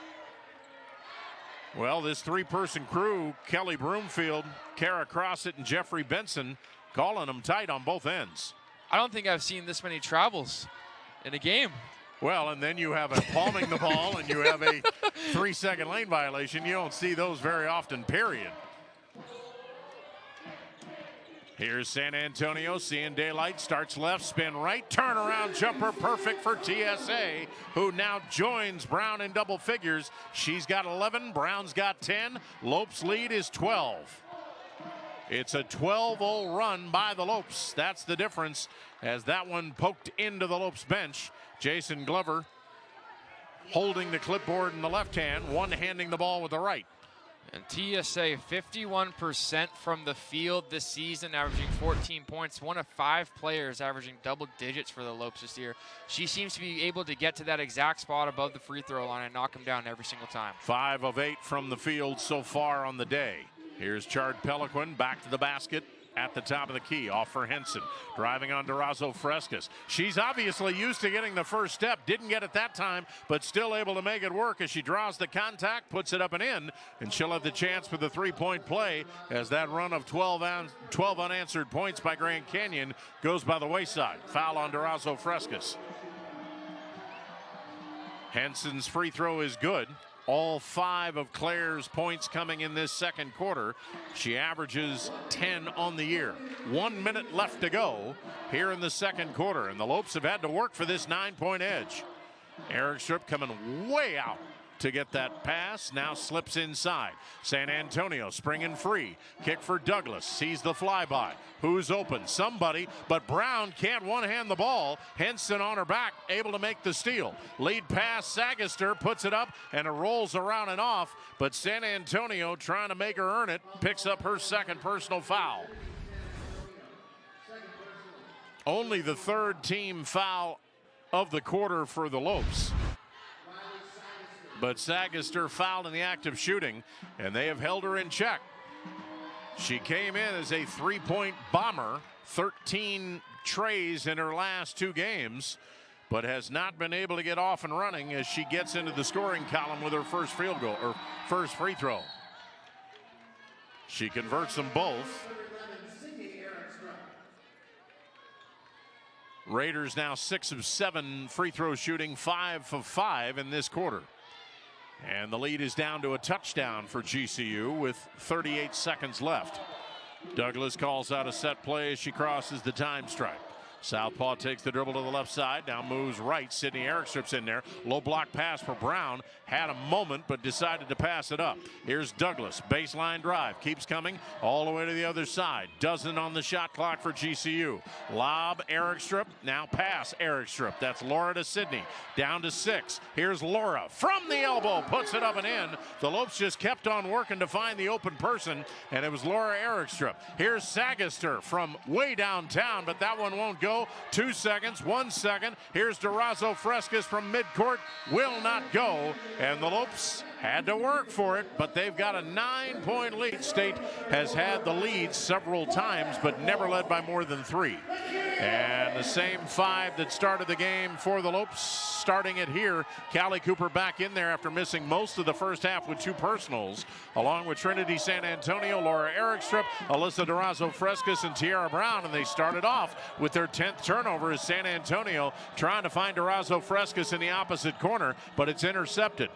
Well, this 3-person crew, Kelly Broomfield, Kara Crossett, and Jeffrey Benson, calling them tight on both ends. I don't think I've seen this many travels in a game. Well, and then you have a palming the ball and you have a 3-second lane violation. You don't see those very often, period. Here's San Antonio seeing daylight, starts left, spin right, turnaround jumper, perfect for TSA, who now joins Brown in double figures. She's got 11, Brown's got 10. Lopes' lead is 12. It's a 12-0 run by the Lopes. That's the difference, as that one poked into the Lopes bench. Jason Glover holding the clipboard in the left hand, one-handing the ball with the right. And TSA 51% from the field this season, averaging 14 points. One of 5 players averaging double digits for the Lopes this year. She seems to be able to get to that exact spot above the free throw line and knock them down every single time. 5 of 8 from the field so far on the day. Here's Chard-Peliquin back to the basket at the top of the key, off for Henson, driving on Durazo Frescas. She's obviously used to getting the first step, didn't get it that time, but still able to make it work as she draws the contact, puts it up and in, and she'll have the chance for the 3-point play as that run of 12 unanswered points by Grand Canyon goes by the wayside. Foul on Durazo Frescas. Henson's free throw is good. All 5 of Claire's points coming in this second quarter. She averages 10 on the year. 1 minute left to go here in the second quarter, and the Lopes have had to work for this 9-point edge. Erikstrup coming way out to get that pass, now slips inside. San Antonio springing free. Kick for Douglas, sees the flyby. Who's open? Somebody, but Brown can't one-hand the ball. Henson on her back, able to make the steal. Lead pass, Sagister puts it up, and it rolls around and off, but San Antonio trying to make her earn it, picks up her second personal foul. Only the 3rd team foul of the quarter for the Lopes. But Sagister fouled in the act of shooting, and they have held her in check. She came in as a 3-point bomber, 13 trays in her last 2 games, but has not been able to get off and running as she gets into the scoring column with her first field goal, or first free throw. She converts them both. Raiders now 6 of 7 free throw shooting, 5 of 5 in this quarter. And the lead is down to a touchdown for GCU with 38 seconds left. Douglas calls out a set play as she crosses the time stripe. Southpaw takes the dribble to the left side, now moves right. Sydney Erikstrup's in there. Low block pass for Brown. Had a moment, but decided to pass it up. Here's Douglas, baseline drive, keeps coming all the way to the other side. Doesn't on the shot clock for GCU. Lob Erikstrup, now pass Erikstrup. That's Laura to Sydney, down to 6. Here's Laura from the elbow, puts it up and in. The Lopes just kept on working to find the open person, and it was Laura Erikstrup. Here's Sagaster from way downtown, but that one won't go. 2 seconds, 1 second. Here's Durazo Frescas from midcourt, will not go, and the Lopes had to work for it, but they've got a 9-point lead. State has had the lead several times, but never led by more than 3. And the same 5 that started the game for the Lopes, starting it here. Callie Cooper back in there after missing most of the first half with 2 personals, along with Trinity San Antonio, Laura Erikstrup, Alyssa Durazo Frescas, and Tiara Brown. And they started off with their 10th turnover as San Antonio trying to find Durazo Frescas in the opposite corner, but it's intercepted.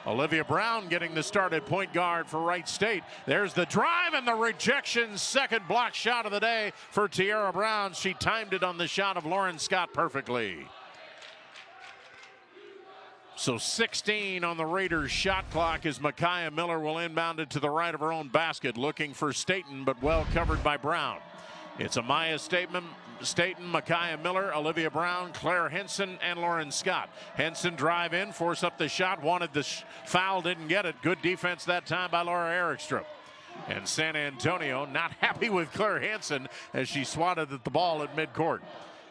Olivia Brown getting the start at point guard for Wright State. There's the drive and the rejection. Second block shot of the day for Tiara Brown. She timed it on the shot of Lauren Scott perfectly. So 16 on the Raiders shot clock as Micaiah Miller will inbound it to the right of her own basket, looking for Staten, but well covered by Brown. It's Amaya Staten, Micaiah Miller, Olivia Brown, Claire Henson, and Lauren Scott. Henson drive in, force up the shot, wanted the foul, didn't get it. Good defense that time by Laura Erikstrup. And San Antonio not happy with Claire Henson as she swatted at the ball at midcourt.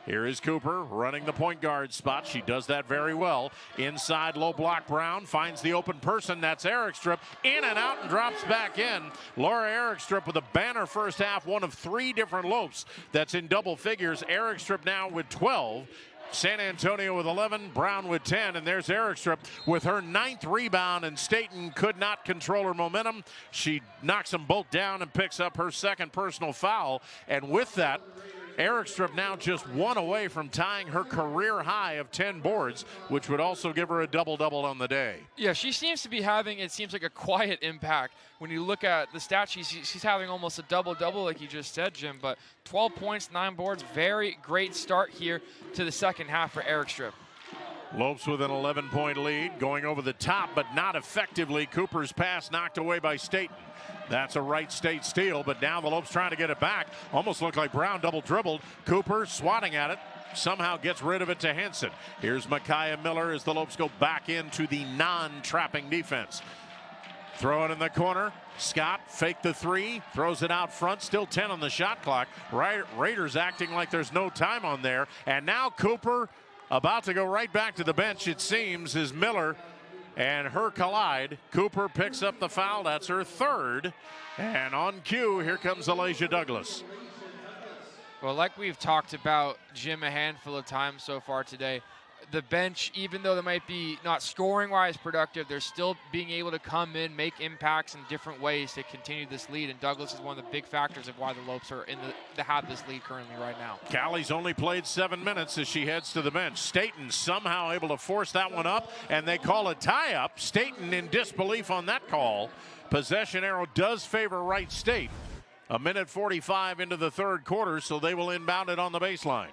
Here is Cooper running the point guard spot. She does that very well. Inside low block, Brown finds the open person. That's Erikstrup. In and out and drops back in. Laura Erikstrup with a banner first half, one of 3 different Lopes that's in double figures. Erikstrup now with 12. San Antonio with 11, Brown with 10, and there's Erikstrup with her 9th rebound, and Staten could not control her momentum. She knocks them both down and picks up her 2nd personal foul, and with that, Erikstrup now just 1 away from tying her career high of 10 boards, which would also give her a double-double on the day. Yeah, she seems to be having, it seems like, a quiet impact. When you look at the stats, she's having almost a double-double, like you just said, Jim. But 12 points, 9 boards, very great start here to the second half for Erikstrup. Lopes with an 11-point lead, going over the top, but not effectively. Cooper's pass knocked away by Staten. That's a Wright State steal, but now the Lopes trying to get it back. Almost looked like Brown double dribbled. Cooper swatting at it. Somehow gets rid of it to Henson. Here's Micaiah Miller as the Lopes go back into the non-trapping defense. Throw it in the corner. Scott faked the 3, throws it out front. Still 10 on the shot clock. Raiders acting like there's no time on there. And now Cooper about to go right back to the bench, it seems, as Miller and her collide. Cooper picks up the foul. That's her 3rd. And on cue, here comes Alasia Douglas. Well, like we've talked about, Jim, a handful of times so far today, the bench, even though they might be not scoring-wise productive, they're still being able to come in, make impacts in different ways to continue this lead. And Douglas is one of the big factors of why the Lopes are in the have this lead currently right now. Callie's only played 7 minutes as she heads to the bench. Staten somehow able to force that one up, and they call a tie-up. Staten in disbelief on that call. Possession arrow does favor Wright State. 1:45 into the 3rd quarter, so they will inbound it on the baseline.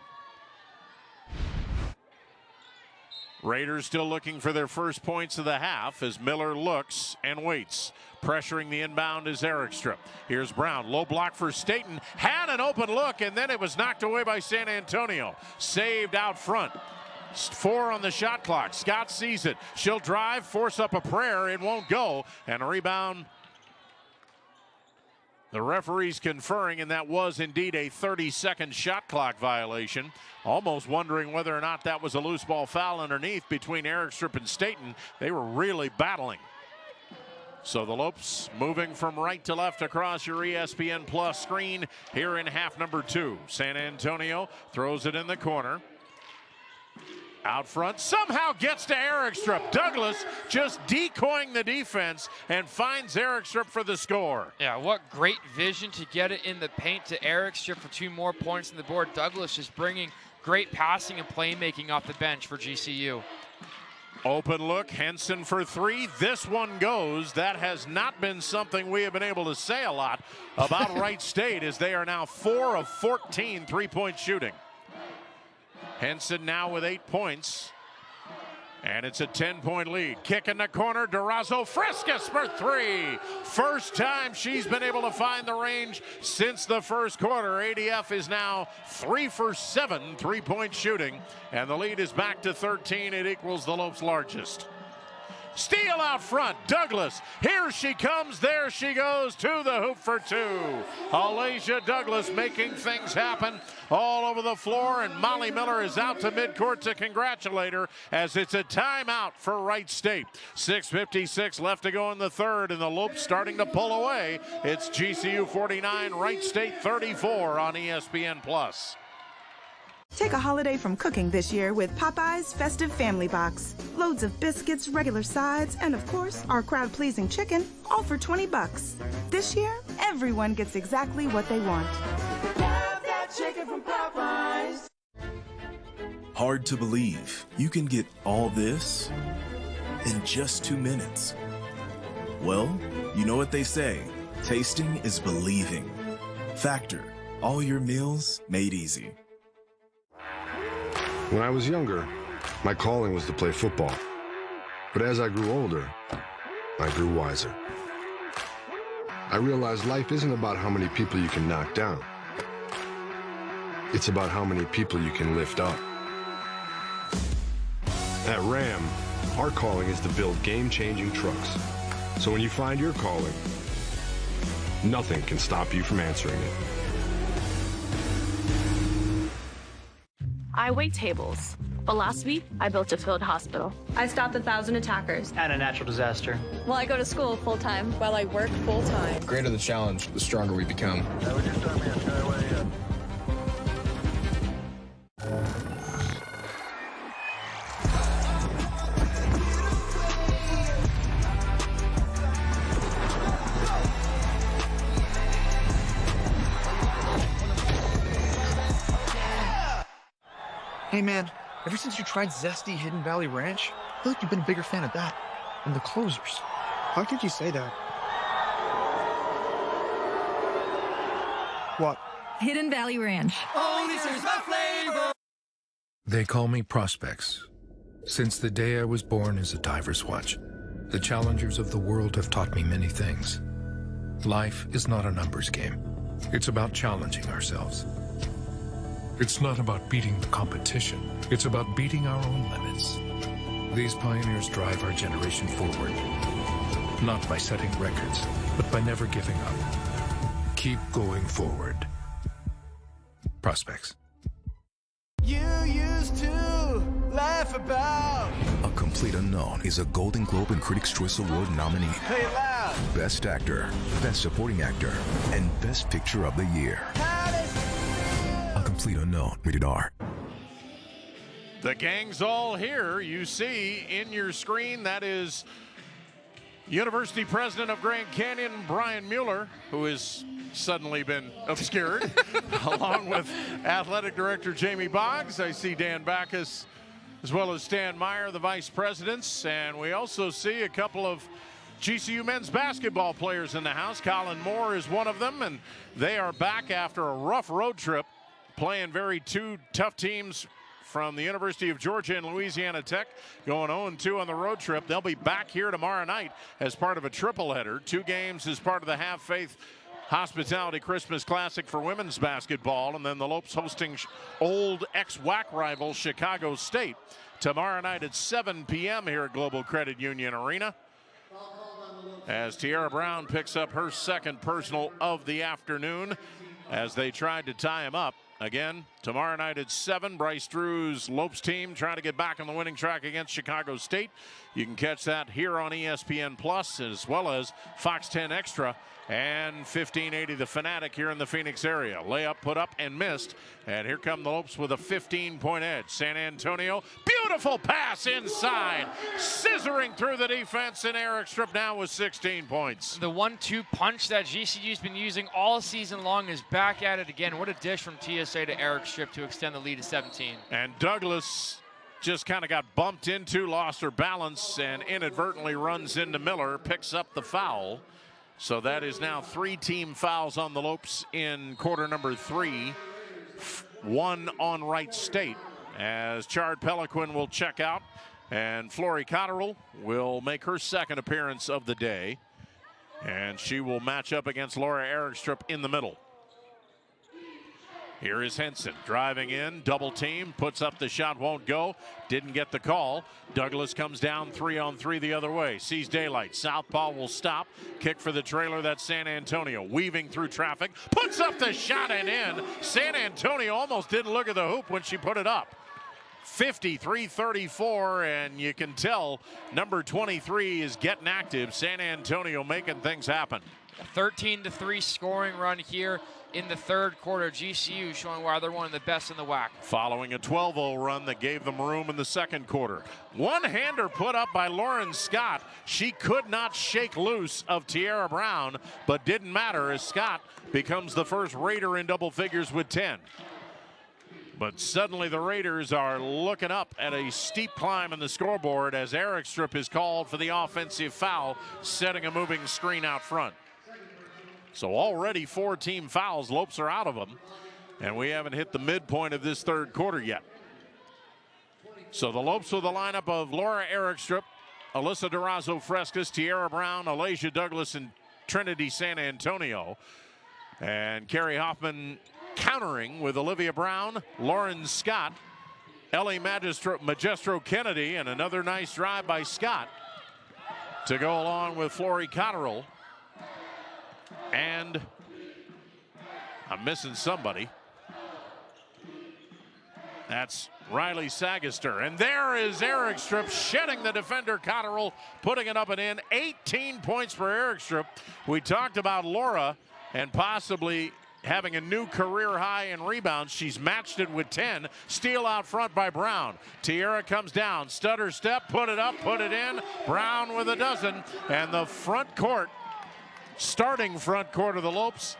Raiders still looking for their first points of the half as Miller looks and waits. Pressuring the inbound is Erikstrup. Here's Brown, low block for Staten. Had an open look, and then it was knocked away by San Antonio. Saved out front. 4 on the shot clock. Scott sees it. She'll drive, force up a prayer. It won't go. And a rebound. The referee's conferring, and that was indeed a 30-second shot clock violation. Almost wondering whether or not that was a loose ball foul underneath between Erikstrup and Staten. They were really battling. So the Lopes moving from right to left across your ESPN Plus screen here in half number 2. San Antonio throws it in the corner. Out front, somehow gets to Erikstrup. Douglas just decoying the defense and finds Erikstrup for the score. Yeah, what great vision to get it in the paint to Erikstrup for 2 more points on the board. Douglas just bringing great passing and playmaking off the bench for GCU. Open look, Henson for 3. This one goes. That has not been something we have been able to say a lot about Wright State, as they are now 4 of 14 3-point shooting. Henson now with 8 points. And it's a 10-point lead. Kick in the corner. Durazo Frescas for 3. First time she's been able to find the range since the first quarter. ADF is now 3 for 7 3-point shooting. And the lead is back to 13. It equals the Lopes' largest. Steal out front. Douglas. Here she comes. There she goes to the hoop for 2. Alasia Douglas making things happen all over the floor. And Molly Miller is out to midcourt to congratulate her as it's a timeout for Wright State. 6:56 left to go in the third. And the Lopes starting to pull away. It's GCU 49, Wright State 34 on ESPN+. Take a holiday from cooking this year with Popeye's Festive Family Box. Loads of biscuits, regular sides, and of course, our crowd-pleasing chicken, all for $20. This year, everyone gets exactly what they want. Love that chicken from Popeyes. Hard to believe you can get all this in just 2 minutes. Well, you know what they say, tasting is believing. Factor, all your meals made easy. When I was younger, my calling was to play football. But as I grew older, I grew wiser. I realized life isn't about how many people you can knock down. It's about how many people you can lift up. At Ram, our calling is to build game-changing trucks. So when you find your calling, nothing can stop you from answering it. I wait tables, but last week I built a field hospital. I stopped 1,000 attackers. And a natural disaster. Well, I go to school full-time. While I work full-time. The greater the challenge, the stronger we become. Hey man, ever since you tried Zesty Hidden Valley Ranch, I feel like you've been a bigger fan of that than the closers. How could you say that? What? Hidden Valley Ranch. Only serves my flavor. They call me Prospects. Since the day I was born as a diver's watch, the challengers of the world have taught me many things. Life is not a numbers game. It's about challenging ourselves. It's not about beating the competition. It's about beating our own limits. These pioneers drive our generation forward. Not by setting records, but by never giving up. Keep going forward. Prospects. You used to laugh about. A Complete Unknown is a Golden Globe and Critics' Choice Award nominee. Play it loud. Best Actor, Best Supporting Actor, and Best Picture of the Year. A Complete Unknown, rated R. The gang's all here. You see in your screen, that is University President of Grand Canyon, Brian Mueller, who has suddenly been obscured, along with Athletic Director Jamie Boggs. I see Dan Backus, as well as Stan Meyer, the Vice Presidents. And we also see a couple of GCU men's basketball players in the house. Colin Moore is one of them, and they are back after a rough road trip, playing two tough teams from the University of Georgia and Louisiana Tech, going 0-2 on the road trip. They'll be back here tomorrow night as part of a triple header. 2 games as part of the Have Faith Hospitality Christmas Classic for women's basketball, and then the Lopes hosting old ex-WAC rival Chicago State tomorrow night at 7 p.m. here at Global Credit Union Arena, as Tiara Brown picks up her second personal of the afternoon as they tried to tie him up. Again, tomorrow night at 7, Bryce Drew's Lopes team trying to get back on the winning track against Chicago State. You can catch that here on ESPN Plus, as well as Fox 10 Extra and 1580 The Fanatic here in the Phoenix area. Layup put up and missed, and here come the Lopes with a 15-point edge. San Antonio, beautiful pass inside, scissoring through the defense, and Erikstrup now with 16 points. The 1-2 punch that GCU's been using all season long is back at it again. What a dish from TSA to Erikstrup to extend the lead to 17. And Douglas just kind of got bumped into, lost her balance, and inadvertently runs into Miller, picks up the foul. So that is now 3 team fouls on the Lopes in quarter number 3, 1 on Wright State. as Chard Peliquin will check out, and Flory Cotterill will make her second appearance of the day, and she will match up against Laura Erikstrup in the middle. Here is Henson driving in, double team, puts up the shot, won't go, didn't get the call. Douglas comes down 3-on-3 the other way, sees daylight. Southpaw will stop, kick for the trailer, that's San Antonio. Weaving through traffic, puts up the shot and in. San Antonio almost didn't look at the hoop when she put it up. 53-34, and you can tell number 23 is getting active. San Antonio making things happen. A 13-3 scoring run here in the third quarter. GCU showing why they're one of the best in the WAC. Following a 12-0 run that gave them room in the second quarter. One-hander put up by Lauren Scott. She could not shake loose of Tierra Brown, but didn't matter as Scott becomes the first Raider in double figures with 10. But suddenly the Raiders are looking up at a steep climb in the scoreboard as Erikstrup is called for the offensive foul, setting a moving screen out front. So already 4 team fouls. Lopes are out of them, and we haven't hit the midpoint of this third quarter yet. So the Lopes with the lineup of Laura Erikstrup, Alyssa Durazo-Frescas, Tierra Brown, Alasia Douglas, and Trinity San Antonio. And Carrie Hoffman countering with Olivia Brown, Lauren Scott, Ellie Magistro Kennedy, and another nice drive by Scott to go along with Flory Cotterill. And I'm missing somebody. That's Riley Sagister. And there is Erikstrup shedding the defender Cotterill, putting it up and in. 18 points for Erikstrup. We talked about Laura and possibly having a new career high in rebounds. She's matched it with 10. Steal out front by Brown. Tierra comes down, stutter step, put it up, put it in. Brown with a dozen, and the front court, starting front court of the Lopes,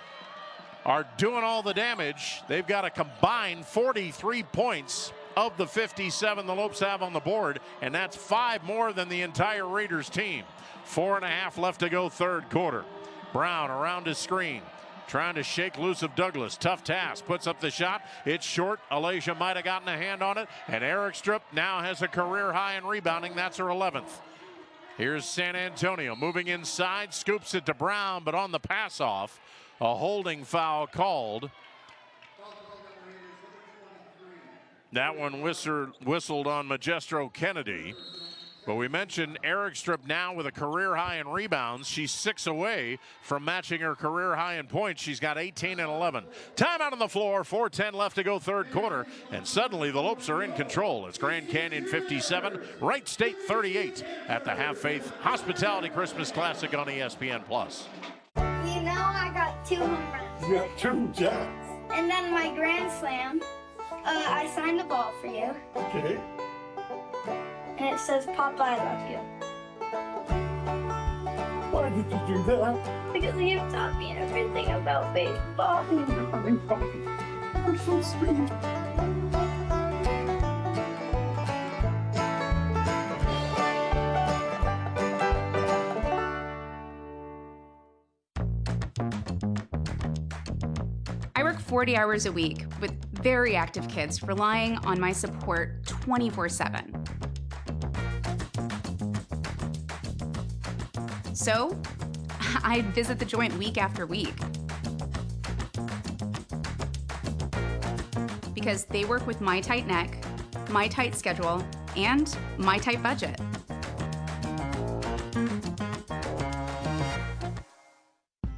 are doing all the damage. They've got a combined 43 points of the 57 the Lopes have on the board, and that's 5 more than the entire Raiders team. 4.5 left to go third quarter. Brown around his screen, trying to shake loose of Douglas. Tough task, puts up the shot. It's short. Alasia might have gotten a hand on it, and Erikstrup now has a career high in rebounding. That's her 11th. Here's San Antonio moving inside, scoops it to Brown, but on the pass off, a holding foul called. That one whistled on Magistro Kennedy. But we mentioned Erikstrup now with a career high in rebounds. She's 6 away from matching her career high in points. She's got 18 and 11. Timeout on the floor, 4:10 left to go third quarter. And suddenly the Lopes are in control. It's Grand Canyon 57, Wright State 38 at the Half Faith Hospitality Christmas Classic on ESPN+. You know I got 2 home runs. You got 2 jacks. And then my grand slam, I signed the ball for you. Okay. And it says, Papa, I love you. Why did you do that? Because you taught me everything about baseball. You're so sweet. I work 40 hours a week with very active kids relying on my support 24/7. So, I visit the joint week after week. Because they work with my tight neck, my tight schedule, and my tight budget.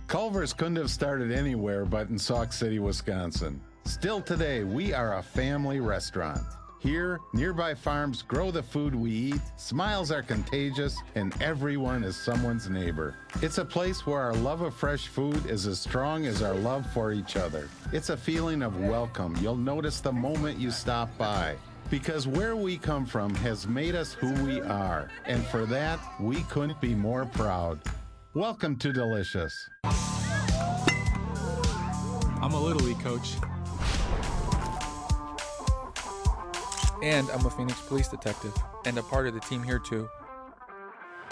Culver's couldn't have started anywhere but in Sauk City, Wisconsin. Still today, we are a family restaurant. Here, nearby farms grow the food we eat, smiles are contagious, and everyone is someone's neighbor. It's a place where our love of fresh food is as strong as our love for each other. It's a feeling of welcome you'll notice the moment you stop by. Because where we come from has made us who we are, and for that, we couldn't be more proud. Welcome to Delicious. I'm a Little League coach. And I'm a Phoenix police detective, and a part of the team here too.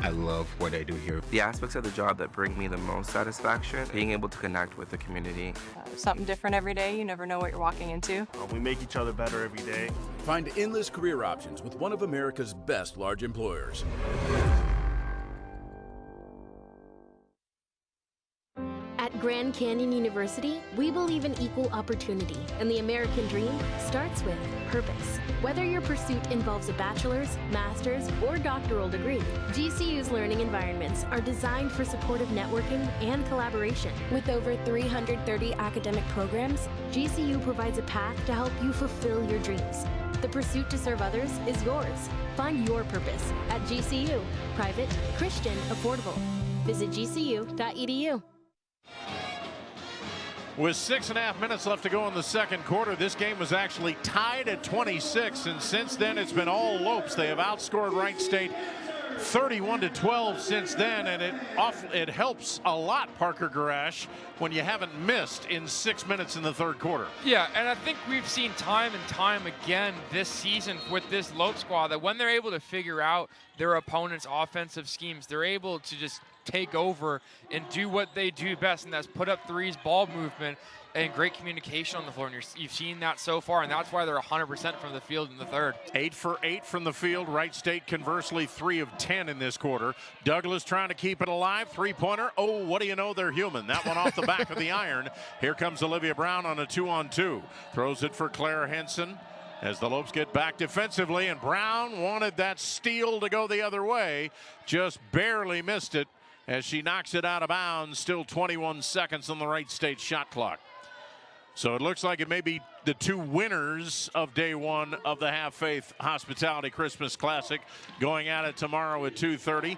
I love what I do here. The aspects of the job that bring me the most satisfaction, being able to connect with the community. Something different every day. You never know what you're walking into. We make each other better every day. Find endless career options with one of America's best large employers. At Grand Canyon University, we believe in equal opportunity, and the American dream starts with purpose. Whether your pursuit involves a bachelor's, master's, or doctoral degree, GCU's learning environments are designed for supportive networking and collaboration. With over 330 academic programs, GCU provides a path to help you fulfill your dreams. The pursuit to serve others is yours. Find your purpose at GCU. Private, Christian, affordable. Visit gcu.edu. With 6.5 minutes left to go in the second quarter, this game was actually tied at 26, and since then it's been all Lopes. They have outscored Wright State 31-12 since then, and it helps a lot, Parker Garash, when you haven't missed in 6 minutes in the third quarter. Yeah, and I think we've seen time and time again this season with this Lope squad that when they're able to figure out their opponent's offensive schemes, they're able to just take over and do what they do best, and that's put up threes, ball movement, and great communication on the floor. And you've seen that so far, and that's why they're 100% from the field in the third. 8 for 8 from the field. Wright State, conversely, 3 of 10 in this quarter. Douglas trying to keep it alive. Three-pointer. Oh, what do you know? They're human. That one off the back of the iron. Here comes Olivia Brown on a 2-on-2. Throws it for Claire Henson as the Lopes get back defensively, and Brown wanted that steal to go the other way. Just barely missed it as she knocks it out of bounds. Still 21 seconds on the Wright State shot clock. So it looks like it may be the two winners of day one of the Have Faith Hospitality Christmas Classic going at it tomorrow at 2:30.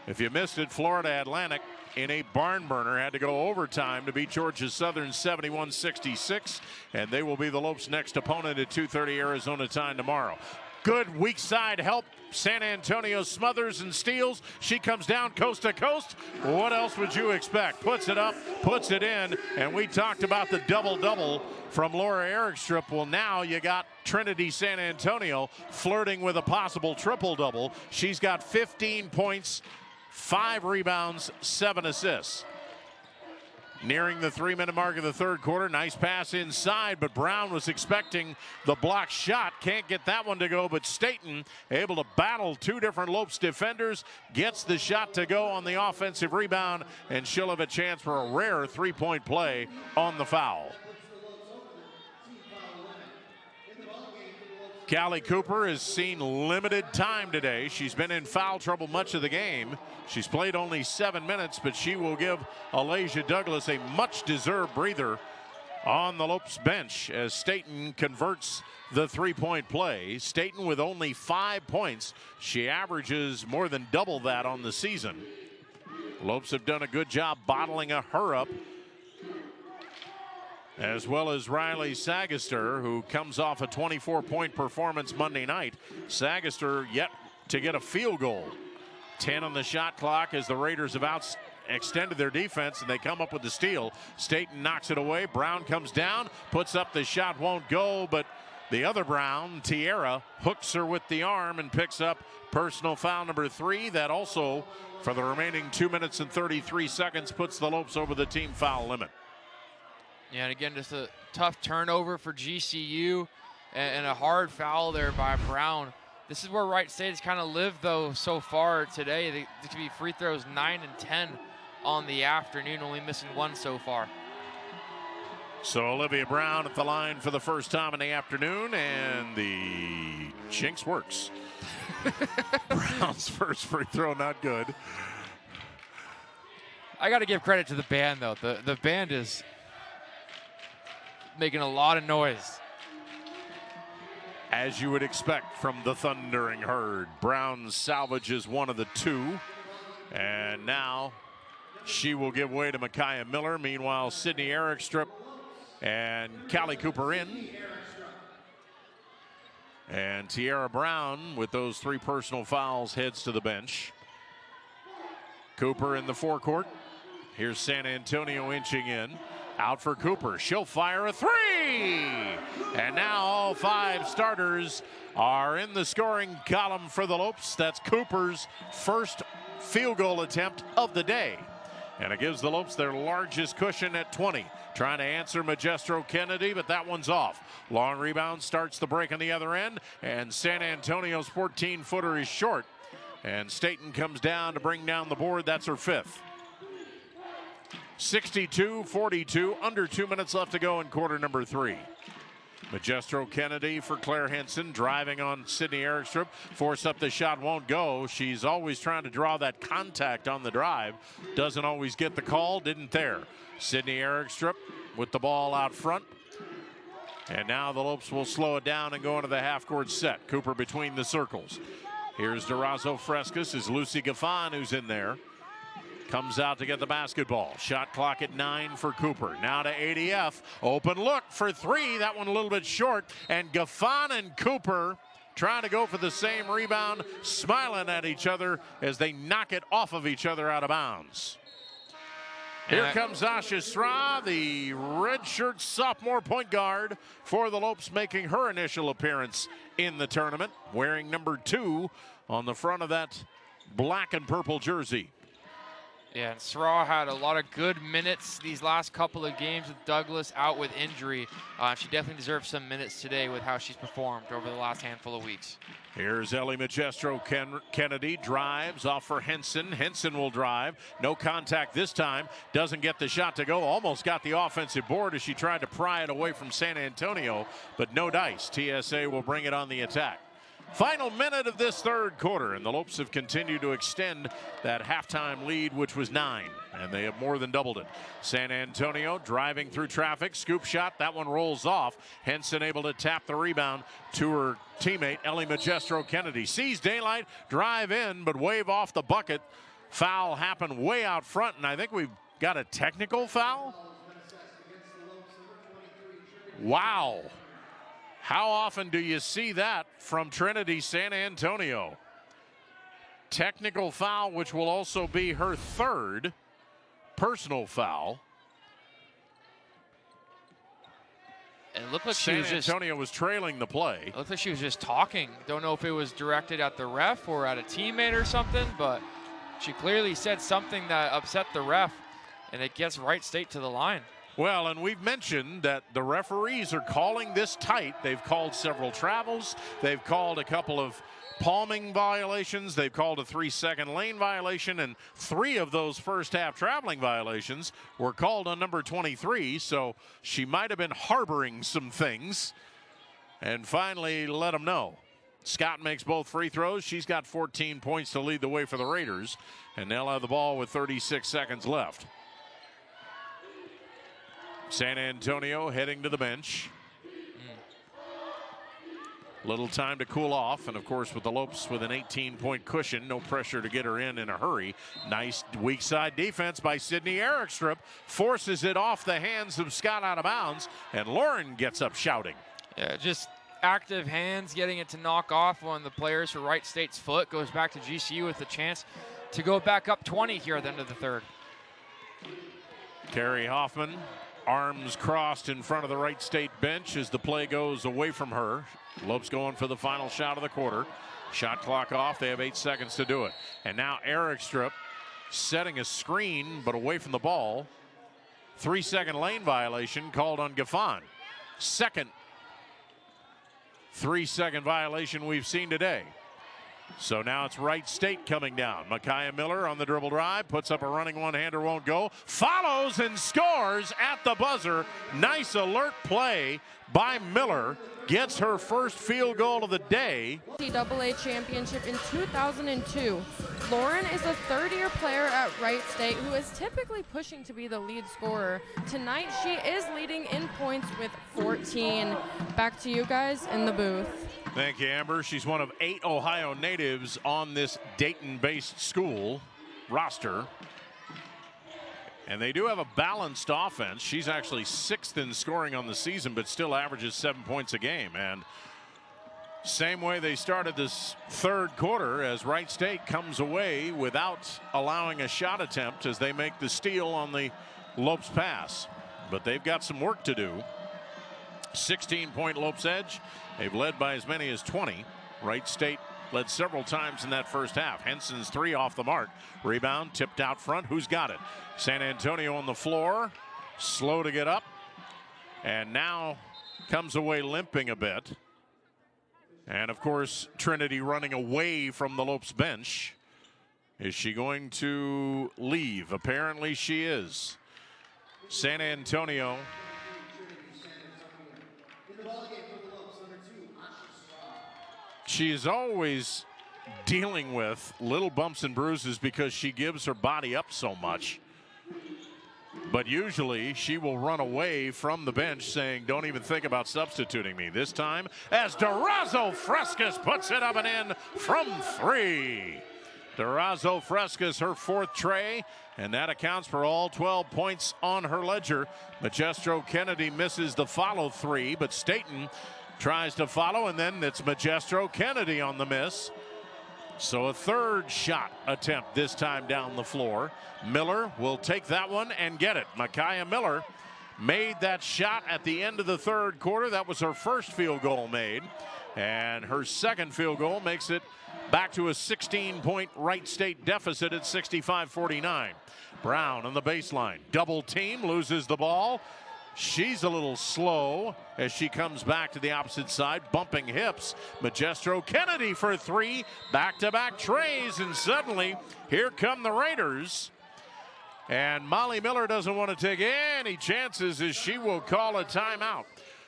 If you missed it, Florida Atlantic in a barn burner had to go overtime to beat Georgia Southern 71-66, and they will be the Lopes' next opponent at 2:30 Arizona time tomorrow. Good weak side help. San Antonio smothers and steals. She comes down coast to coast. What else would you expect? Puts it up, puts it in, and we talked about the double-double from Laura Erikstrup. Well, now you got Trinity San Antonio flirting with a possible triple-double. She's got 15 points, 5 rebounds, 7 assists. Nearing the 3-minute mark of the third quarter. Nice pass inside, but Brown was expecting the block shot. Can't get that one to go, but Staten able to battle two different Lopes defenders. Gets the shot to go on the offensive rebound, and she'll have a chance for a rare three-point play on the foul. Callie Cooper has seen limited time today. She's been in foul trouble much of the game. She's played only 7 minutes, but she will give Alasia Douglas a much-deserved breather on the Lopes bench as Staten converts the three-point play. Staten with only 5 points. She averages more than double that on the season. Lopes have done a good job bottling her up, as well as Riley Sagaster, who comes off a 24-point performance Monday night. Sagaster yet to get a field goal. 10 on the shot clock as the Raiders have extended their defense, and they come up with the steal. Staten knocks it away. Brown comes down, puts up the shot, won't go, but the other Brown, Tierra, hooks her with the arm and picks up personal foul number 3. That also, for the remaining 2 minutes and 33 seconds, puts the Lopes over the team foul limit. Yeah, and again, just a tough turnover for GCU and a hard foul there by Brown. This is where Wright State has kind of lived, though, so far today. They could be free throws 9 and 10 on the afternoon, only missing 1 so far. So Olivia Brown at the line for the first time in the afternoon, and the jinx works. Brown's first free throw, not good. I got to give credit to the band, though. The band is making a lot of noise. As you would expect from the thundering herd. Brown salvages one of the two. And now she will give way to Micaiah Miller. Meanwhile, Sydney Erikstrup and Callie Cooper in. And Tierra Brown, with those 3 personal fouls, heads to the bench. Cooper in the forecourt. Here's San Antonio inching in. Out for Cooper. She'll fire a 3. And now all 5 starters are in the scoring column for the Lopes. That's Cooper's first field goal attempt of the day. And it gives the Lopes their largest cushion at 20. Trying to answer Magistro Kennedy, but that one's off. Long rebound starts the break on the other end, and San Antonio's 14-footer is short. And Staten comes down to bring down the board. That's her 5th. 62-42, under 2 minutes left to go in quarter number 3. Magistro Kennedy for Claire Henson, driving on Sydney Erikstrup. Force up the shot, won't go. She's always trying to draw that contact on the drive. Doesn't always get the call, didn't there. Sydney Erikstrup with the ball out front. And now the Lopes will slow it down and go into the half-court set. Cooper between the circles. Here's Durazo Frescas, is Lucy Gaffon who's in there. Comes out to get the basketball. Shot clock at 9 for Cooper. Now to ADF. Open look for 3. That one a little bit short. And Gaffon and Cooper trying to go for the same rebound, smiling at each other as they knock it off of each other out of bounds. Here comes Asha Sra, the redshirt sophomore point guard for the Lopes, making her initial appearance in the tournament, wearing number 2 on the front of that black and purple jersey. Yeah, and Sra had a lot of good minutes these last couple of games with Douglas out with injury. She definitely deserves some minutes today with how she's performed over the last handful of weeks. Here's Ellie Magistro Kennedy, drives off for Henson. Henson will drive. No contact this time. Doesn't get the shot to go. Almost got the offensive board as she tried to pry it away from San Antonio, but no dice. TSA will bring it on the attack. Final minute of this third quarter, and the Lopes have continued to extend that halftime lead, which was 9, and they have more than doubled it. San Antonio driving through traffic, scoop shot, that one rolls off. Henson able to tap the rebound to her teammate, Ellie Magistro Kennedy. Sees daylight, drive in, but wave off the bucket. Foul happened way out front, and I think we've got a technical foul. Wow. How often do you see that from Trinity San Antonio? Technical foul, which will also be her 3rd personal foul. It looked like San Antonio was trailing the play. It looked like she was just talking. Don't know if it was directed at the ref or at a teammate or something, but she clearly said something that upset the ref, and it gets Wright State to the line. Well, and we've mentioned that the referees are calling this tight. They've called several travels. They've called a couple of palming violations. They've called a 3-second lane violation, and 3 of those first half traveling violations were called on number 23. So she might have been harboring some things and finally let them know. Scott makes both free throws. She's got 14 points to lead the way for the Raiders, and they'll have the ball with 36 seconds left. San Antonio heading to the bench. Little time to cool off, and of course with the Lopes with an 18-point cushion, no pressure to get her in a hurry. Nice weak side defense by Sydney Erikstrup, forces it off the hands of Scott out of bounds, and Lauren gets up shouting. Yeah, just active hands, getting it to knock off on the players for Wright State's foot. Goes back to GCU with a chance to go back up 20 here at the end of the third. Carrie Hoffman, arms crossed in front of the Wright State bench as the play goes away from her. Lopes going for the final shot of the quarter. Shot clock off. They have 8 seconds to do it. And now Erikstrup setting a screen, but away from the ball. 3-second lane violation called on Gaffon. Second 3-second violation we've seen today. So now it's Wright State coming down. Micaiah Miller on the dribble drive, puts up a running one-hander, won't go. Follows and scores at the buzzer. Nice alert play by Miller. Gets her first field goal of the day. NCAA championship in 2002. Lauren is a third-year player at Wright State who is typically pushing to be the lead scorer. Tonight she is leading in points with 14. Back to you guys in the booth. Thank you, Amber. She's one of 8 Ohio natives on this Dayton-based school roster. And they do have a balanced offense. She's actually 6th in scoring on the season, but still averages 7 points a game. And same way they started this third quarter, as Wright State comes away without allowing a shot attempt as they make the steal on the Lopes pass. But they've got some work to do. 16-point Lopes edge. They've led by as many as 20. Wright State led several times in that first half. Henson's 3 off the mark. Rebound tipped out front. Who's got it? San Antonio on the floor. Slow to get up. And now comes away limping a bit. And of course, Trinity running away from the Lopes bench. Is she going to leave? Apparently she is. San Antonio. She is always dealing with little bumps and bruises because she gives her body up so much. But usually she will run away from the bench saying, don't even think about substituting me. This time, as Durazo Frescas puts it up and in from 3. Durazo Frescas, her 4th tray, and that accounts for all 12 points on her ledger. Magestro Kennedy misses the follow 3, but Staten tries to follow, and then it's Magestro Kennedy on the miss. So a 3rd shot attempt, this time down the floor. Miller will take that one and get it. Micaiah Miller made that shot at the end of the 3rd quarter. That was her first field goal made. And her 2nd field goal makes it back to a 16-point Wright State deficit at 65-49. Brown on the baseline. Double team, loses the ball. She's a little slow as she comes back to the opposite side, bumping hips. Magestro Kennedy for 3, back-to-back trays, and suddenly here come the Raiders. And Molly Miller doesn't want to take any chances as she will call a timeout.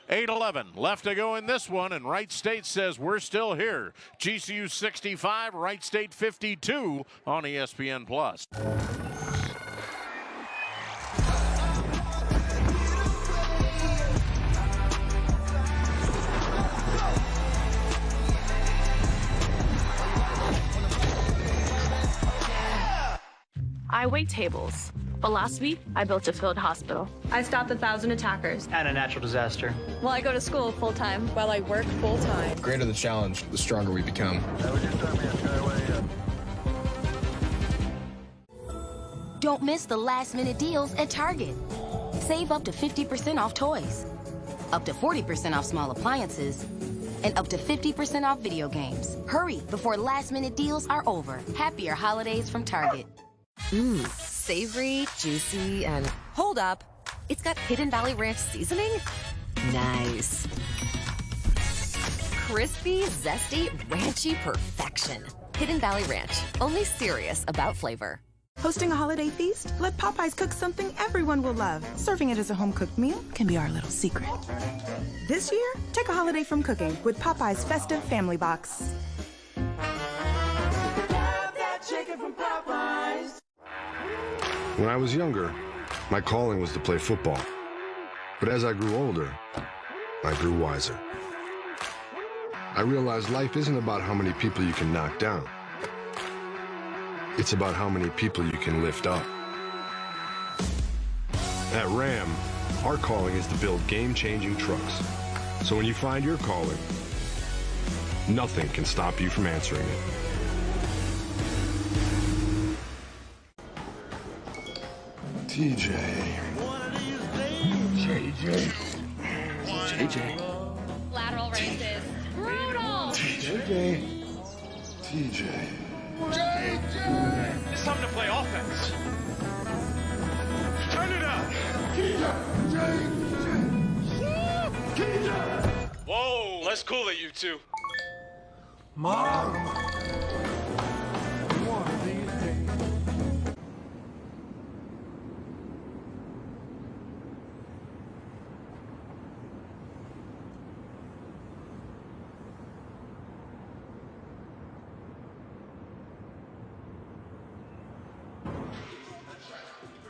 8:11 left to go in this one, and Wright State says we're still here. GCU 65, Wright State 52 on ESPN+. I wait tables. But last week, I built a field hospital. I stopped 1,000 attackers. And a natural disaster. Well, I go to school full-time. While I work full-time. The greater the challenge, the stronger we become. Don't miss the last-minute deals at Target. Save up to 50% off toys, up to 40% off small appliances, and up to 50% off video games. Hurry before last-minute deals are over. Happier holidays from Target. Mmm, savory, juicy, and hold up. It's got Hidden Valley Ranch seasoning? Nice. Crispy, zesty, ranchy perfection. Hidden Valley Ranch, only serious about flavor. Hosting a holiday feast? Let Popeyes cook something everyone will love. Serving it as a home-cooked meal can be our little secret. This year, take a holiday from cooking with Popeyes Festive Family Box. Have that chicken from Popeyes. When I was younger, my calling was to play football. But as I grew older, I grew wiser. I realized life isn't about how many people you can knock down. It's about how many people you can lift up. At Ram, our calling is to build game-changing trucks. So when you find your calling, nothing can stop you from answering it. TJ. JJ. Lateral races. Brutal. TJ. It's time to play offense. Turn it up. Whoa, let's cool it, you two. Mom.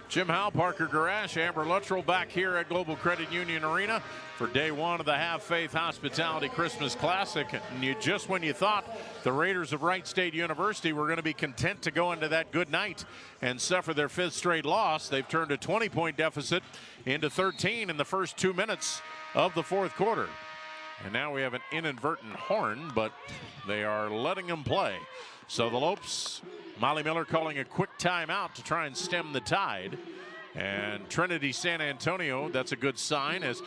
Jim Howe, Parker Garash, Amber Luttrell back here at Global Credit Union Arena for day one of the Have Faith Hospitality Christmas Classic. And just when you thought the Raiders of Wright State University were going to be content to go into that good night and suffer their 5th straight loss, they've turned a 20-point deficit into 13 in the first 2 minutes of the 4th quarter. And now we have an inadvertent horn, but they are letting them play. So the Lopes, Molly Miller calling a quick timeout to try and stem the tide. And Trinity San Antonio, that's a good sign, as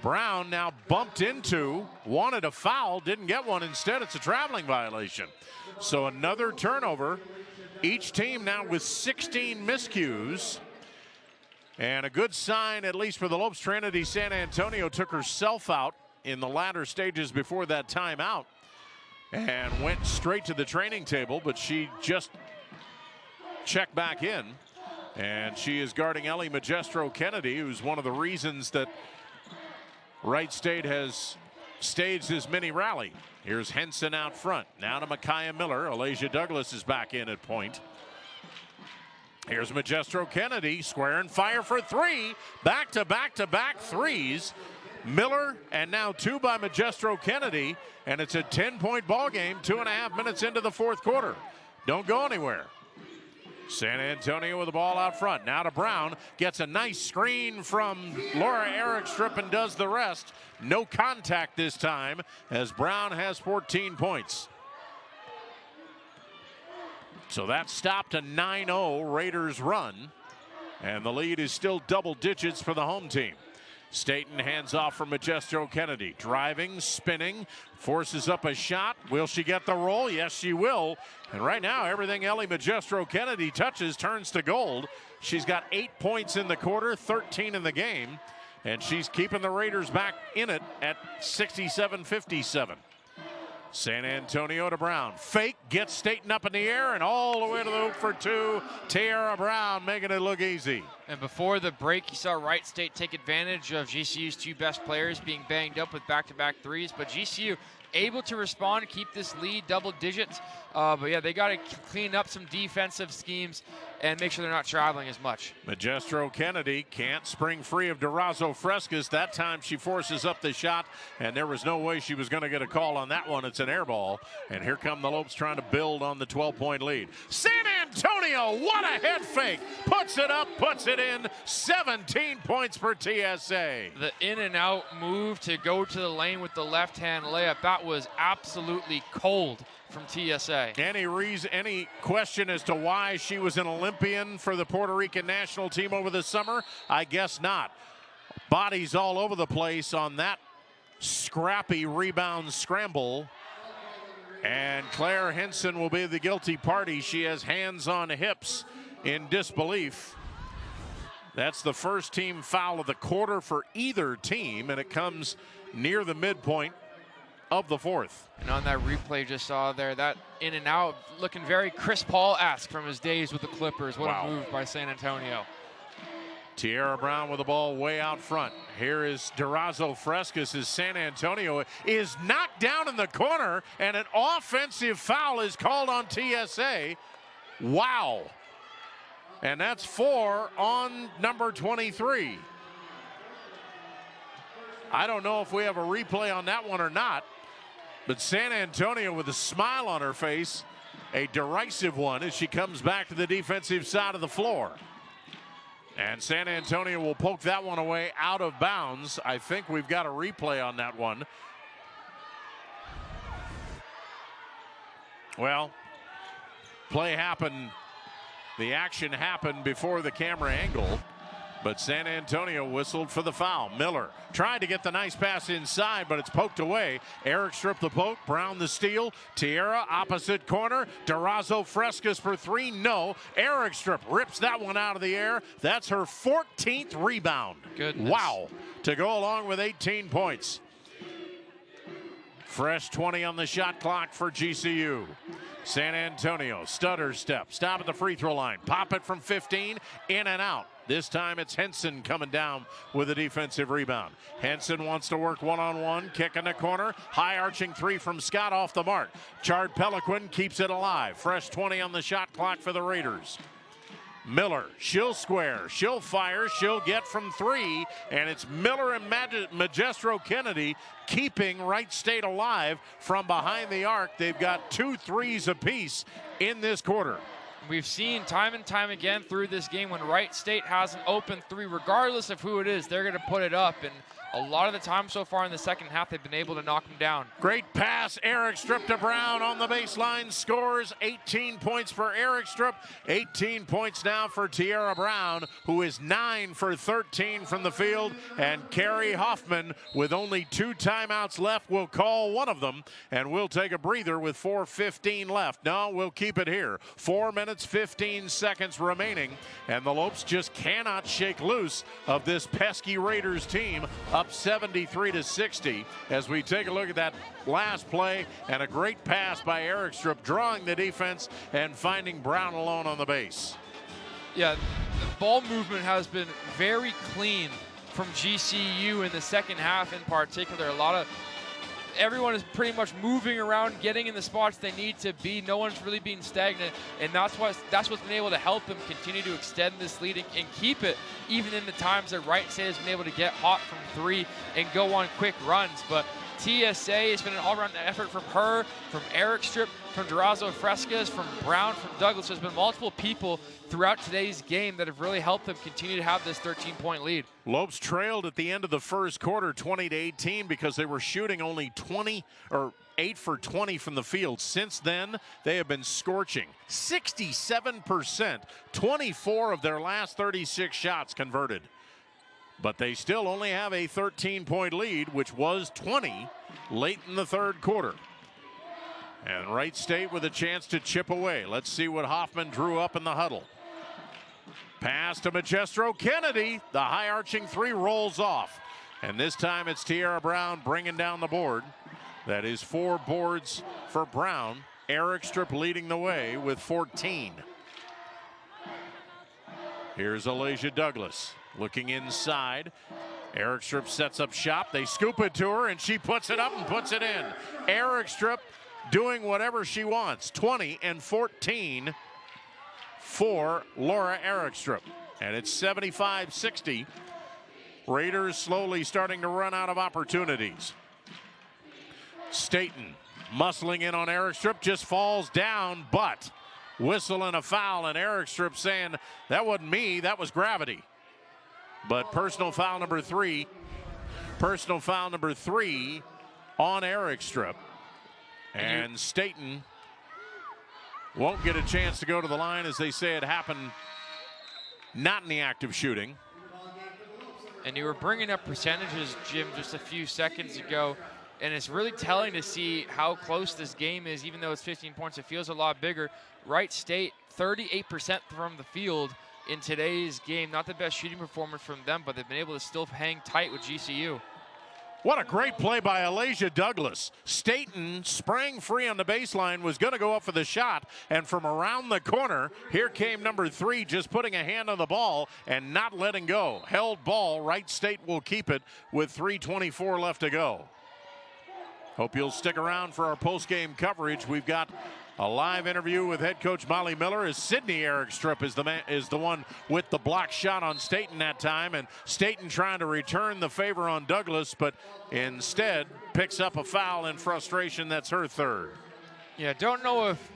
Brown now bumped into, wanted a foul, didn't get one. Instead, it's a traveling violation. So another turnover. Each team now with 16 miscues. And a good sign, at least for the Lopes. Trinity San Antonio took herself out in the latter stages before that timeout and went straight to the training table, but she just checked back in. And she is guarding Ellie Magestro Kennedy, who's one of the reasons that Wright State has staged this mini rally. Here's Henson out front. Now to Micaiah Miller. Alasia Douglas is back in at point. Here's Magestro Kennedy, square and fire for three. Back-to-back-to-back threes. Miller, and now two by Magestro Kennedy. And it's a 10-point ball game, 2.5 minutes into the fourth quarter. Don't go anywhere. San Antonio with the ball out front. Now to Brown. Gets a nice screen from Laura Erikstrup and does the rest. No contact this time as Brown has 14 points. So that stopped a 9-0 Raiders run. And the lead is still double digits for the home team. Staten hands off for Magestro Kennedy. Driving, spinning, forces up a shot. Will she get the roll? Yes, she will. And right now, everything Ellie Magestro Kennedy touches turns to gold. She's got 8 points in the quarter, 13 in the game. And she's keeping the Raiders back in it at 67-57. San Antonio to Brown. Fake, gets Staten up in the air and all the way to the hoop for two. Tiara Brown making it look easy. And before the break, you saw Wright State take advantage of GCU's two best players being banged up with back-to-back threes, but GCU able to respond, keep this lead double digits. But yeah, they got to clean up some defensive schemes and make sure they're not traveling as much. Magestro Kennedy can't spring free of Durazo Frescas. That time she forces up the shot, and there was no way she was going to get a call on that one. It's an air ball. And here come the Lopes trying to build on the 12-point lead. San Antonio, what a head fake. Puts it up, puts it in. 17 points for TSA. The in and out move to go to the lane with the left-hand layup, that was absolutely cold from TSA. Any question as to why she was an Olympian for the Puerto Rican national team over the summer? I guess not. Bodies all over the place on that scrappy rebound scramble. And Claire Henson will be the guilty party. She has hands on hips in disbelief. That's the first team foul of the quarter for either team, and it comes near the midpoint of the fourth. And on that replay just saw there, that in and out looking very Chris Paul-esque from his days with the Clippers. What a move by San Antonio. Tiara Brown with the ball way out front. Here is Durazo Frescas as San Antonio is knocked down in the corner, and an offensive foul is called on TSA. Wow. And that's 4 on number 23. I don't know if we have a replay on that one or not, but San Antonio with a smile on her face, a derisive one as she comes back to the defensive side of the floor. And San Antonio will poke that one away out of bounds. I think we've got a replay on that one. Well, play happened. The action happened before the camera angle, but San Antonio whistled for the foul. Miller tried to get the nice pass inside, but it's poked away. Erikstrup the poke, Brown the steal. Tiara opposite corner. Durazo Frescas for three, no. Erikstrup rips that one out of the air. That's her 14th rebound. Goodness. Wow, to go along with 18 points. Fresh 20 on the shot clock for GCU. San Antonio, stutter step, stop at the free throw line, pop it from 15, in and out. This time it's Henson coming down with a defensive rebound. Henson wants to work one-on-one, kick in the corner, high arching three from Scott off the mark. Chard Peliquin keeps it alive. Fresh 20 on the shot clock for the Raiders. Miller, she'll square, she'll fire, she'll get from three, and it's Miller and Magestro Kennedy keeping Wright State alive from behind the arc. They've got 2 threes apiece in this quarter. We've seen time and time again through this game when Wright State has an open three, regardless of who it is, they're going to put it up. And a lot of the time so far in the second half, they've been able to knock them down. Great pass, Erikstrup to Brown on the baseline, scores 18 points for Erikstrup, 18 points now for Tiara Brown, who is 9 for 13 from the field, and Carrie Hoffman, with only 2 timeouts left, will call one of them, and we'll take a breather with 4:15 left. No, we'll keep it here. 4 minutes, 15 seconds remaining, and the Lopes just cannot shake loose of this pesky Raiders team, up 73-60 as we take a look at that last play, and a great pass by Erikstrup, drawing the defense and finding Brown alone on the base. Yeah, the ball movement has been very clean from GCU in the second half in particular. Everyone is pretty much moving around, getting in the spots they need to be. No one's really being stagnant, and that's what's been able to help them continue to extend this lead and keep it, even in the times that Wright State has been able to get hot from three and go on quick runs. But TSA, it's been an all-around effort from her, from Erikstrup, from Durazo Frescas, from Brown, from Douglas. There's been multiple people throughout today's game that have really helped them continue to have this 13-point lead. Lopes trailed at the end of the first quarter 20-18 because they were shooting only 8 for 20 from the field. Since then, they have been scorching. 67%, 24 of their last 36 shots converted. But they still only have a 13-point lead, which was 20 late in the third quarter. And Wright State with a chance to chip away. Let's see what Hoffman drew up in the huddle. Pass to Magestro Kennedy. The high arching three rolls off. And this time it's Tiara Brown bringing down the board. That is 4 boards for Brown. Erikstrup leading the way with 14. Here's Alasia Douglas looking inside. Erikstrup sets up shop. They scoop it to her, and she puts it up and puts it in. Erikstrup doing whatever she wants. 20 and 14 for Laura Erikstrup. And it's 75-60. Raiders slowly starting to run out of opportunities. Staten muscling in on Erikstrup, just falls down, but whistle and a foul, and Erikstrup saying, that wasn't me, that was gravity. But personal foul number 3 on Erikstrup. And Staten won't get a chance to go to the line, as they say it happened not in the act of shooting. And you were bringing up percentages, Jim, just a few seconds ago, and it's really telling to see how close this game is. Even though it's 15 points, it feels a lot bigger. Wright State, 38% from the field in today's game. Not the best shooting performance from them, but they've been able to still hang tight with GCU. What a great play by Alasia Douglas. Staten sprang free on the baseline, was going to go up for the shot, and from around the corner, here came number 3, just putting a hand on the ball and not letting go. Held ball, Wright State will keep it with 3:24 left to go. Hope you'll stick around for our post-game coverage. We've got a live interview with head coach Molly Miller, as Sydney Erikstrup is the one with the block shot on Staten that time, and Staten trying to return the favor on Douglas, but instead picks up a foul in frustration. That's her 3rd. Yeah, don't know if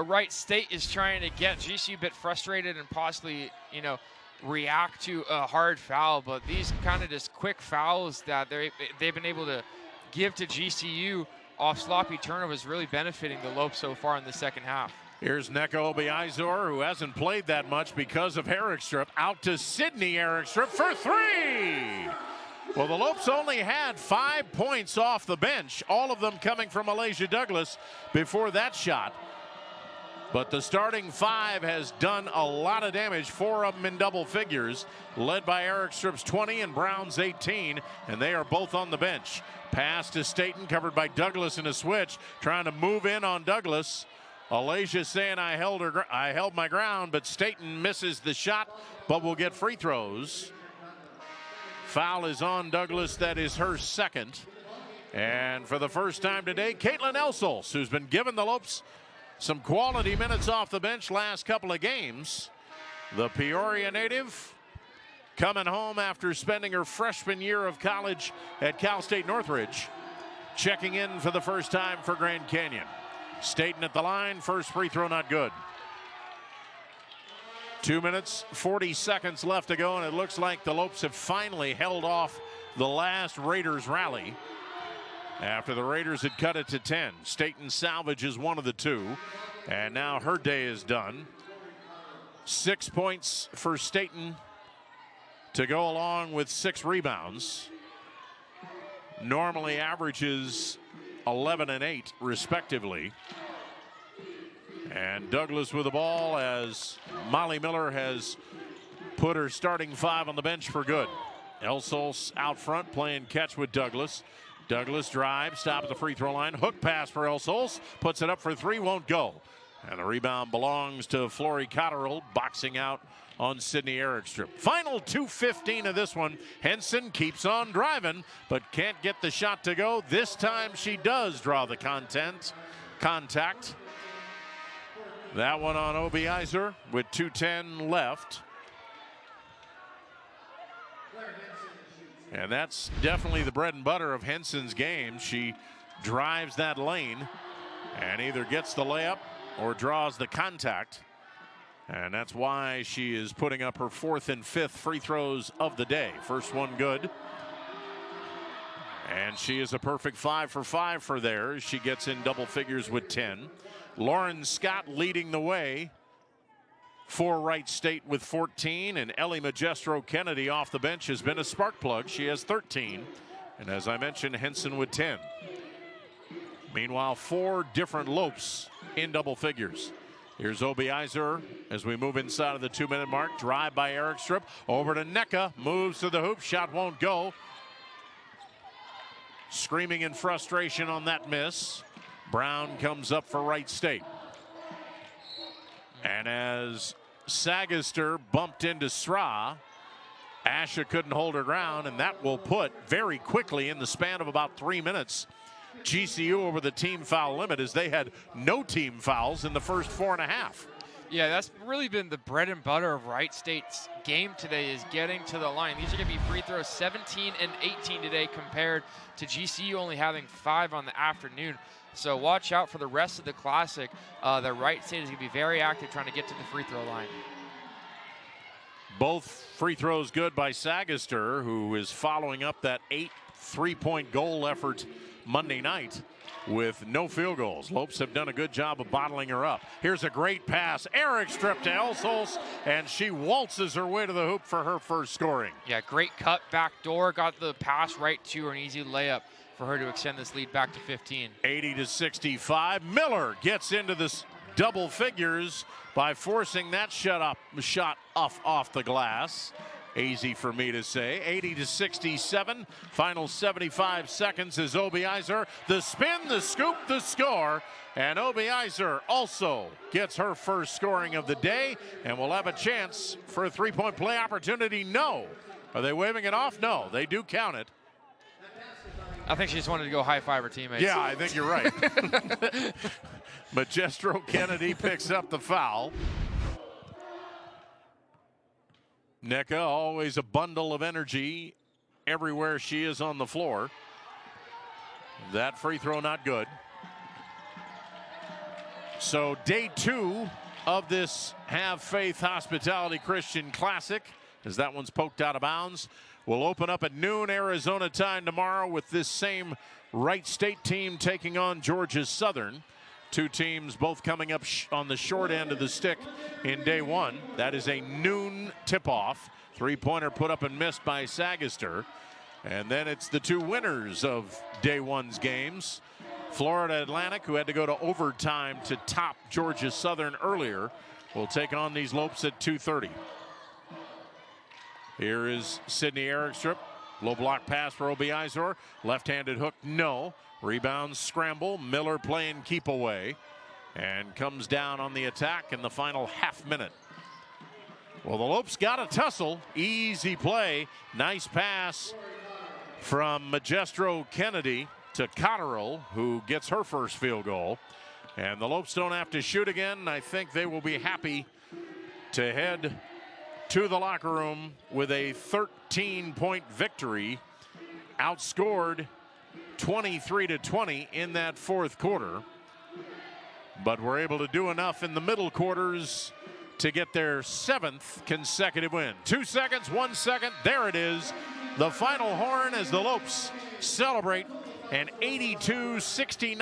Wright State is trying to get GCU a bit frustrated and possibly react to a hard foul, but these kind of just quick fouls that they've been able to give to GCU off sloppy turnovers really benefiting the Lopes so far in the second half. Here's Nneka Obiizor, who hasn't played that much because of Erikstrup. Out to Sydney Erikstrup for 3. Well, the Lopes only had 5 points off the bench, all of them coming from Alasia Douglas before that shot. But the starting 5 has done a lot of damage, 4 of them in double figures, led by Erikstrup's 20 and Brown's 18, and they are both on the bench. Pass to Staten, covered by Douglas in a switch, trying to move in on Douglas. Alasia saying, I held my ground, but Staten misses the shot, but will get free throws. Foul is on Douglas. That is her 2nd. And for the first time today, Caitlin Elsels, who's been giving the Lopes some quality minutes off the bench last couple of games. The Peoria native coming home after spending her freshman year of college at Cal State Northridge, checking in for the first time for Grand Canyon. Staten at the line, first free throw not good. 2 minutes, 40 seconds left to go, and it looks like the Lopes have finally held off the last Raiders rally after the Raiders had cut it to 10. Staten salvages one of the two, and now her day is done. 6 points for Staten to go along with 6 rebounds. Normally averages 11 and 8 respectively. And Douglas with the ball as Molly Miller has put her starting 5 on the bench for good. Elsos out front playing catch with Douglas. Douglas drives, stop at the free throw line. Hook pass for Elsos, puts it up for 3, won't go. And the rebound belongs to Flory Cotterill, boxing out on Sydney Erikstrup. Final 2:15 of this one. Henson keeps on driving, but can't get the shot to go. This time she does draw the contact. That one on Obiizer with 2:10 left. And that's definitely the bread and butter of Henson's game. She drives that lane and either gets the layup or draws the contact. And that's why she is putting up her 4th and 5th free throws of the day. First one good. And she is a perfect 5 for 5 for there. She gets in double figures with 10. Lauren Scott leading the way for Wright State with 14, and Ellie Magestro Kennedy off the bench has been a spark plug. She has 13, and as I mentioned, Henson with 10. Meanwhile, 4 different Lopes in double figures. Here's Obiizer as we move inside of the 2-minute mark. Drive by Erikstrup over to Nneka, moves to the hoop, shot won't go. Screaming in frustration on that miss. Brown comes up for Wright State. And as Sagister bumped into Sra, Asha couldn't hold her ground, and that will put very quickly in the span of about 3 minutes GCU over the team foul limit, as they had no team fouls in the first 4.5. Yeah, that's really been the bread and butter of Wright State's game today, is getting to the line. These are going to be free throws, 17 and 18 today, compared to GCU only having 5 on the afternoon. So watch out for the rest of the Classic. The Wright State is going to be very active trying to get to the free throw line. Both free throws good by Sagister, who is following up that 8 3-point goal effort Monday night with no field goals. Lopes have done a good job of bottling her up. Here's a great pass. Erikstrup to Elsos, and she waltzes her way to the hoop for her first scoring. Yeah, great cut back door. Got the pass right to her, an easy layup for her to extend this lead back to 15. 80-65. Miller gets into this double figures by forcing that shot off the glass. Easy for me to say. 80-67. Final 75 seconds is Obiizer. The spin, the scoop, the score. And Obiizer also gets her first scoring of the day and will have a chance for a 3-point play opportunity. No. Are they waving it off? No, they do count it. I think she just wanted to go high-five her teammates. Yeah, I think you're right. Magestro Kennedy picks up the foul. Nneka, always a bundle of energy everywhere she is on the floor. That free throw not good. So day 2 of this Have Faith Hospitality Christian Classic, as that one's poked out of bounds, will open up at noon Arizona time tomorrow with this same Wright State team taking on Georgia Southern. 2 teams both coming up on the short end of the stick in day 1. That is a noon tip-off. 3-pointer put up and missed by Sagister. And then it's the 2 winners of day 1's games. Florida Atlantic, who had to go to overtime to top Georgia Southern earlier, will take on these Lopes at 2:30. Here is Sydney Erikstrup. Low block pass for Obiizer. Left-handed hook, no. Rebound scramble. Miller playing keep away and comes down on the attack in the final half minute. Well, the Lopes got a tussle. Easy play. Nice pass from Magestro Kennedy to Cotterill, who gets her first field goal. And the Lopes don't have to shoot again. I think they will be happy to head to the locker room with a 13-point victory. Outscored 23-20 in that fourth quarter. But we're able to do enough in the middle quarters to get their 7th consecutive win. 2 seconds, 1 second, there it is. The final horn as the Lopes celebrate an 82-69.